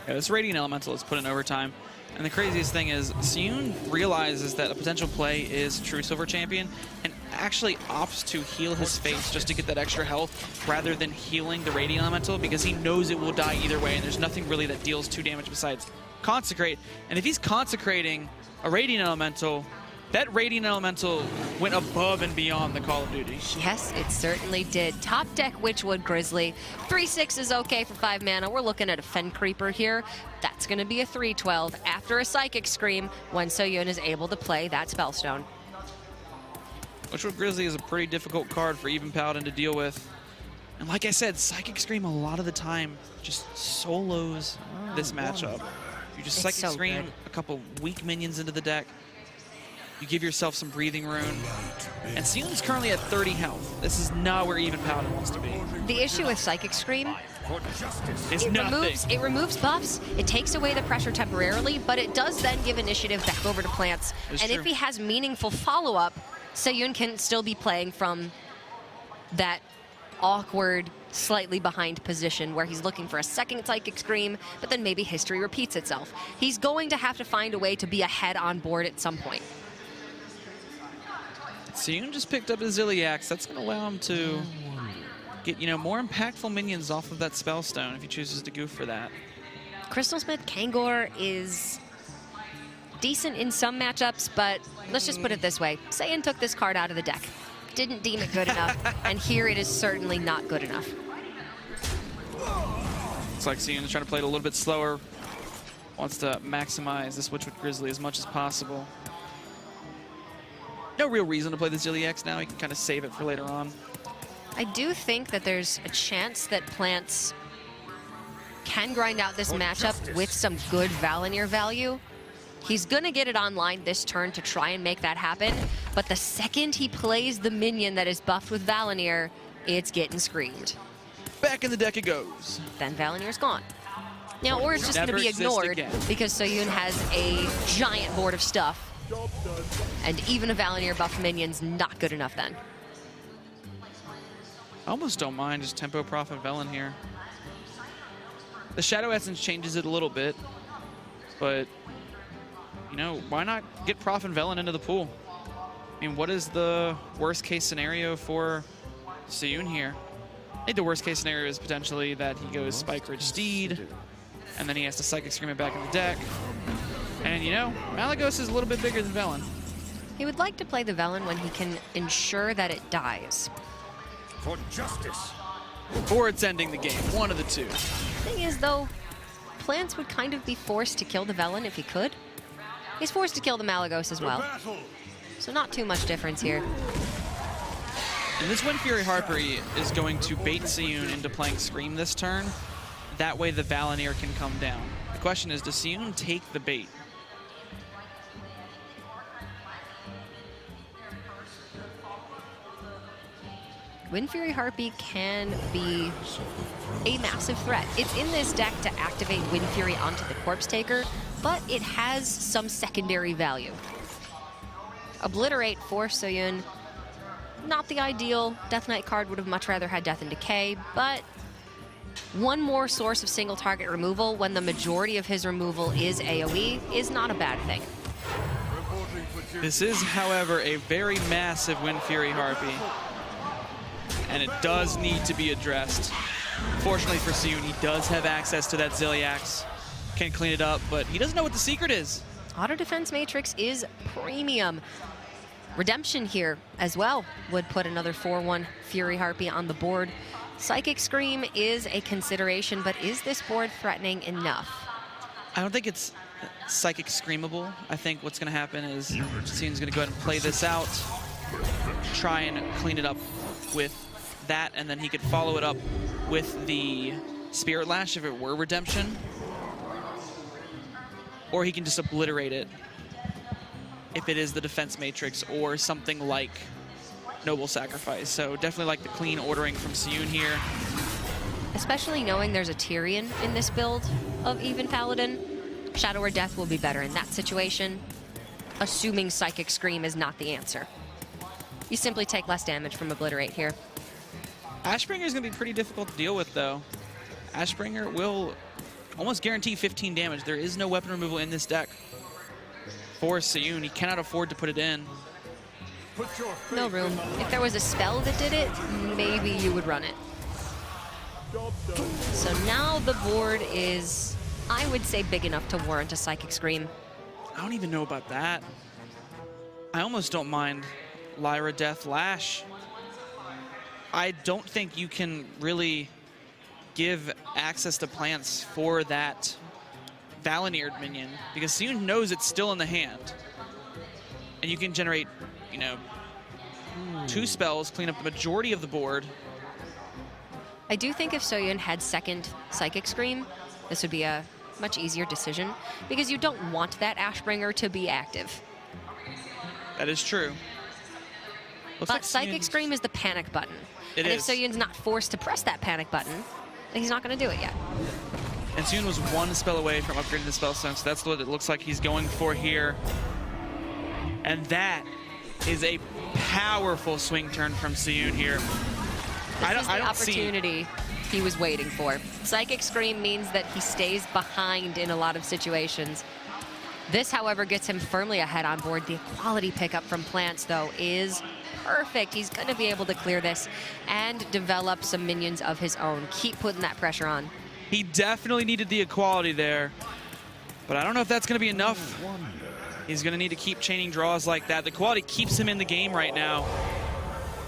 [SPEAKER 2] Yeah, this Radiant Elemental is put in overtime. And the craziest thing is, Seohyun realizes that a potential play is True Silver Champion and actually opts to heal his face just to get that extra health rather than healing the Radiant Elemental, because he knows it will die either way and there's nothing really that deals 2 damage besides Consecrate. And if he's consecrating a Radiant Elemental, that Radiant Elemental went above and beyond the Call of Duty.
[SPEAKER 1] Yes, it certainly did. Top deck Witchwood Grizzly. 3/6 is okay for 5 mana. We're looking at a Fen Creeper here. That's going to be a 3/12 after a Psychic Scream when Seohyun is able to play that Spellstone.
[SPEAKER 2] Witchwood Grizzly is a pretty difficult card for even Paladin to deal with. And like I said, Psychic Scream a lot of the time just solos this matchup. You just Psychic Scream a couple weak minions into the deck. You give yourself some breathing room. And Seohyun's currently at 30 health. This is not where even Paladin wants to be.
[SPEAKER 1] The issue with Psychic Scream,
[SPEAKER 2] it
[SPEAKER 1] removes buffs, it takes away the pressure temporarily, but it does then give initiative back over to Plantz. And if he has meaningful follow-up, Seohyun can still be playing from that awkward, slightly behind position where he's looking for a second Psychic Scream, but then maybe history repeats itself. He's going to have to find a way to be ahead on board at some point.
[SPEAKER 2] Seohyun just picked up his Zilliax. That's going to allow him to get, more impactful minions off of that Spellstone if he chooses to goof for that.
[SPEAKER 1] Crystal Smith Kangor is decent in some matchups, but let's just put it this way. Seohyun took this card out of the deck. Didn't deem it good enough, and here it is certainly not good enough.
[SPEAKER 2] Looks like Seohyun's trying to play it a little bit slower. Wants to maximize the switch with Grizzly as much as possible. No real reason to play the Zilly X now. He can kind of save it for later on.
[SPEAKER 1] I do think that there's a chance that Plantz can grind out this matchup with some good Valinir value. He's going to get it online this turn to try and make that happen, but the second he plays the minion that is buffed with Valinir, it's getting screamed.
[SPEAKER 2] Back in the deck it goes.
[SPEAKER 1] Then Valinir's gone. Now, or it's just going to be ignored because Seohyun has a giant board of stuff, and even a Valinir buff minion's not good enough then.
[SPEAKER 2] I almost don't mind just tempo Prophet Velen here. The Shadow Essence changes it a little bit, but why not get Prophet Velen into the pool? I mean, what is the worst case scenario for Seohyun here? I think the worst case scenario is potentially that he goes Spike Ridge Steed, and then he has to Psychic Scream it back in the deck. And Malygos is a little bit bigger than Velen.
[SPEAKER 1] He would like to play the Velen when he can ensure that it dies.
[SPEAKER 3] For justice.
[SPEAKER 2] Or it's ending the game, one of the two.
[SPEAKER 1] Thing is, though, Plantz would kind of be forced to kill the Velen if he could. He's forced to kill the Malygos as well. So not too much difference here.
[SPEAKER 2] And this Wind Fury Harpy is going to bait Seohyun into playing Scream this turn. That way the Valinir can come down. The question is, does Seohyun take the bait?
[SPEAKER 1] Wind Fury Harpy can be a massive threat. It's in this deck to activate Wind Fury onto the Corpse Taker, but it has some secondary value. Obliterate for Seohyun, not the ideal. Death Knight card would have much rather had Death and Decay, but one more source of single target removal when the majority of his removal is AoE is not a bad thing.
[SPEAKER 2] This is, however, a very massive Wind Fury Harpy, and it does need to be addressed. Fortunately for Seohyun, he does have access to that Zilliax. Can clean it up, but he doesn't know what the secret is.
[SPEAKER 1] Auto Defense Matrix is premium. Redemption here as well would put another 4/1 Fury Harpy on the board. Psychic Scream is a consideration, but is this board threatening enough?
[SPEAKER 2] I don't think it's Psychic Screamable. I think what's going to happen is Seohyun's going to go ahead and play this out, try and clean it up with that, and then he could follow it up with the Spirit Lash if it were Redemption. Or he can just obliterate it if it is the Defense Matrix or something like Noble Sacrifice. So definitely like the clean ordering from Seohyun here.
[SPEAKER 1] Especially knowing there's a Tyrion in this build of Even Paladin. Shadow or Death will be better in that situation, assuming Psychic Scream is not the answer. You simply take less damage from Obliterate here.
[SPEAKER 2] Ashbringer is going to be pretty difficult to deal with, though. Ashbringer will almost guarantee 15 damage. There is no weapon removal in this deck for Seohyun. He cannot afford to put it in.
[SPEAKER 1] No room. If there was a spell that did it, maybe you would run it. So now the board is, I would say, big enough to warrant a Psychic Scream.
[SPEAKER 2] I don't even know about that. I almost don't mind Lyra Death Lash. I don't think you can really give access to Plantz for that Valinir minion because Seohyun knows it's still in the hand. And you can generate, 2 spells, clean up the majority of the board.
[SPEAKER 1] I do think if Seohyun had second Psychic Scream, this would be a much easier decision because you don't want that Ashbringer to be active.
[SPEAKER 2] That is true.
[SPEAKER 1] But like Psychic Scream is the panic button.
[SPEAKER 2] It
[SPEAKER 1] and
[SPEAKER 2] is.
[SPEAKER 1] if Seohyun's not forced to press that panic button, then he's not going to do it yet.
[SPEAKER 2] And Seohyun was 1 spell away from upgrading the Spellstone, so that's what it looks like he's going for here. And that is a powerful swing turn from Seohyun here.
[SPEAKER 1] This is the opportunity he was waiting for. Psychic Scream means that he stays behind in a lot of situations. This, however, gets him firmly ahead on board. The equality pickup from Plantz, though, is perfect. He's going to be able to clear this and develop some minions of his own. Keep putting that pressure on.
[SPEAKER 2] He definitely needed the equality there, but I don't know if that's going to be enough. He's going to need to keep chaining draws like that. The quality keeps him in the game right now.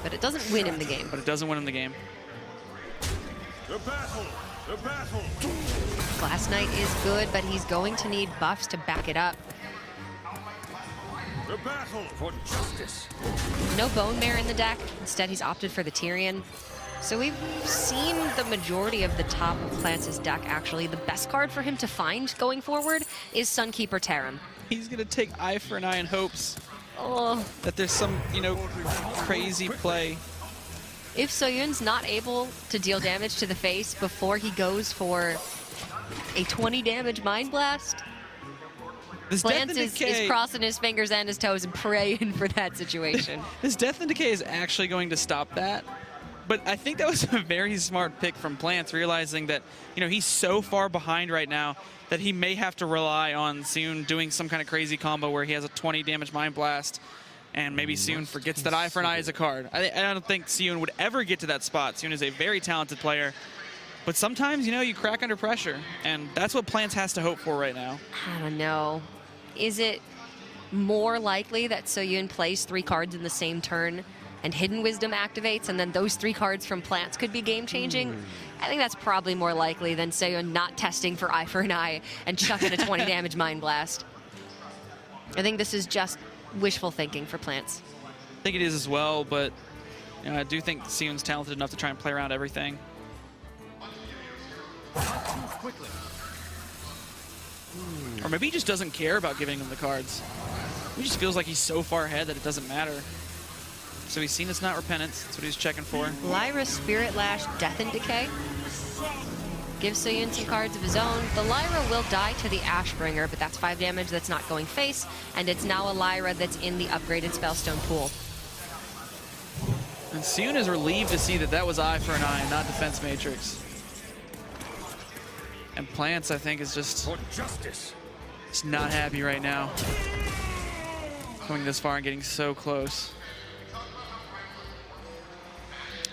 [SPEAKER 1] But it doesn't win him the game.
[SPEAKER 2] But it doesn't win him the game.
[SPEAKER 3] The battle! The battle!
[SPEAKER 1] Glass Knight is good, but he's going to need buffs to back it up.
[SPEAKER 3] The battle for justice!
[SPEAKER 1] No Bone Mare in the deck. Instead, he's opted for the Tyrion. So we've seen the majority of the top of Plantz's deck, actually. The best card for him to find going forward is Sunkeeper Tarim.
[SPEAKER 2] He's going to take Eye for an Eye in hopes that there's some, crazy play.
[SPEAKER 1] If Seohyun's not able to deal damage to the face before he goes for a 20 damage Mind Blast, Plantz is crossing his fingers and his toes and praying for that situation.
[SPEAKER 2] This Death and Decay is actually going to stop that. But I think that was a very smart pick from Plantz, realizing that, he's so far behind right now that he may have to rely on Seohyun doing some kind of crazy combo where he has a 20 damage Mind Blast, and maybe Seohyun forgets that Eye for an Eye is a card. I don't think Seohyun would ever get to that spot. Seohyun is a very talented player. But sometimes, you crack under pressure, and that's what Plantz has to hope for right now.
[SPEAKER 1] I don't know. Is it more likely that Seohyun plays 3 cards in the same turn and Hidden Wisdom activates, and then those 3 cards from Plantz could be game-changing? I think that's probably more likely than Seohyun not testing for Eye for an Eye and chucking a 20 damage Mind Blast. I think this is just wishful thinking for Plantz.
[SPEAKER 2] I think it is as well, but I do think Seohyun's talented enough to try and play around everything.
[SPEAKER 3] Quickly.
[SPEAKER 2] Or maybe he just doesn't care about giving them the cards. He just feels like he's so far ahead that it doesn't matter. So he's seen it's not Repentance. That's what he's checking for.
[SPEAKER 1] Lyra Spirit Lash Death and Decay gives Seohyun some cards of his own. The Lyra will die to the Ashbringer, but that's 5 damage that's not going face, and it's now a Lyra that's in the upgraded Spellstone pool.
[SPEAKER 2] And Seohyun is relieved to see that that was Eye for an Eye, not Defense Matrix. And Plantz, I think, is just
[SPEAKER 3] For justice!
[SPEAKER 2] not happy right now. Coming this far and getting so close.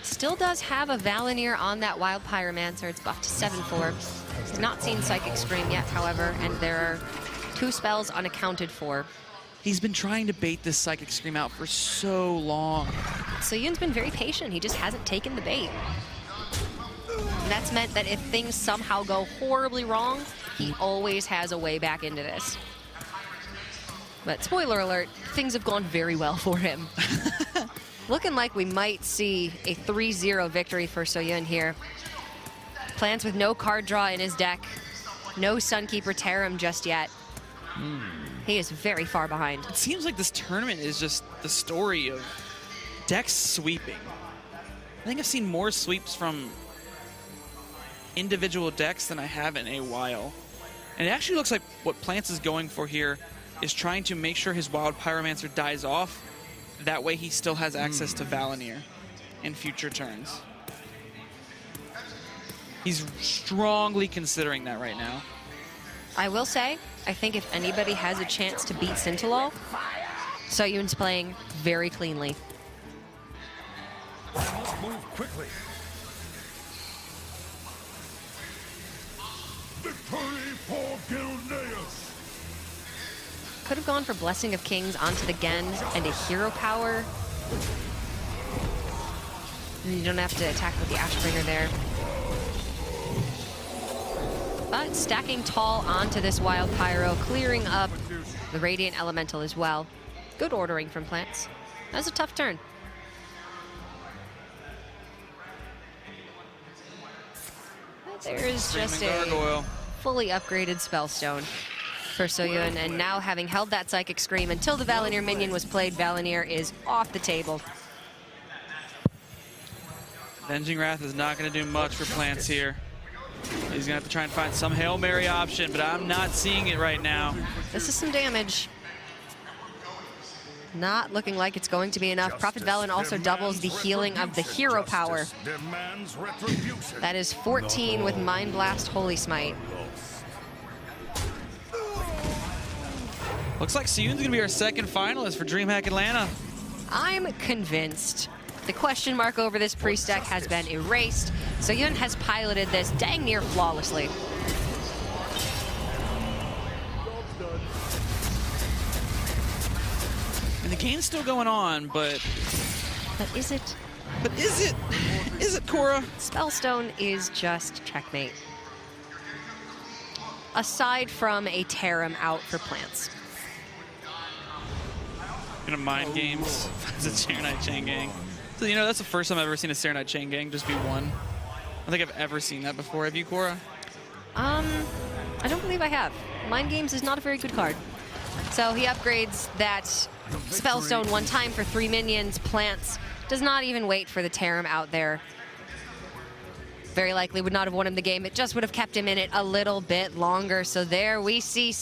[SPEAKER 1] Still does have a Valinir on that Wild Pyromancer. It's buffed to 7/4. He's not seen Psychic Scream yet, however, and there are 2 spells unaccounted for.
[SPEAKER 2] He's been trying to bait this Psychic Scream out for so long.
[SPEAKER 1] Seohyun's been very patient. He just hasn't taken the bait. And that's meant that if things somehow go horribly wrong, he always has a way back into this. But spoiler alert, things have gone very well for him. Looking like we might see a 3-0 victory for Seohyun here. Plantz with no card draw in his deck. No Sunkeeper Tarim just yet. He is very far behind.
[SPEAKER 2] It seems like this tournament is just the story of decks sweeping. I think I've seen more sweeps from individual decks than I have in a while. And it actually looks like what Plantz is going for here is trying to make sure his Wild Pyromancer dies off. That way he still has access to Valinir in future turns. He's strongly considering that right now.
[SPEAKER 1] I will say, I think if anybody has a chance to beat Sintalol, Seohyun's playing very cleanly.
[SPEAKER 3] Move quickly. Victory for Gilneas!
[SPEAKER 1] Could have gone for Blessing of Kings onto the Gen and a Hero Power. And you don't have to attack with the Ashbringer there. But stacking tall onto this Wild Pyro, clearing up the Radiant Elemental as well. Good ordering from Plantz. That was a tough turn. There's just a fully upgraded Spellstone for Seohyun, and now having held that Psychic Scream until the Valinir minion was played, Valinir is off the table.
[SPEAKER 2] Avenging Wrath is not going to do much for Plantz here. He's going to have to try and find some Hail Mary option, but I'm not seeing it right now.
[SPEAKER 1] This is some damage. Not looking like it's going to be enough. Prophet Velen also doubles the healing of the Hero Power. That is 14 with Mind Blast Holy Smite.
[SPEAKER 2] Looks like Seohyun's going to be our second finalist for Dreamhack Atlanta.
[SPEAKER 1] I'm convinced the question mark over this priest deck has been erased. Seohyun has piloted this dang near flawlessly.
[SPEAKER 2] And the game's still going on, but
[SPEAKER 1] is it?
[SPEAKER 2] But is it? Is it, Cora?
[SPEAKER 1] Spellstone is just checkmate. Aside from a tear him out for Plantz.
[SPEAKER 2] Gonna mind games. It's a Serenite Chain Gang. So, you know, that's the first time I've ever seen a Serenite Chain Gang just be one. I don't think I've ever seen that before. Have you, Cora?
[SPEAKER 1] I don't believe I have. Mind Games is not a very good card. So he upgrades that Spellstone one time for 3 minions. Plantz does not even wait for the tear him out there. Very likely would not have won him the game. It just would have kept him in it a little bit longer. So there we see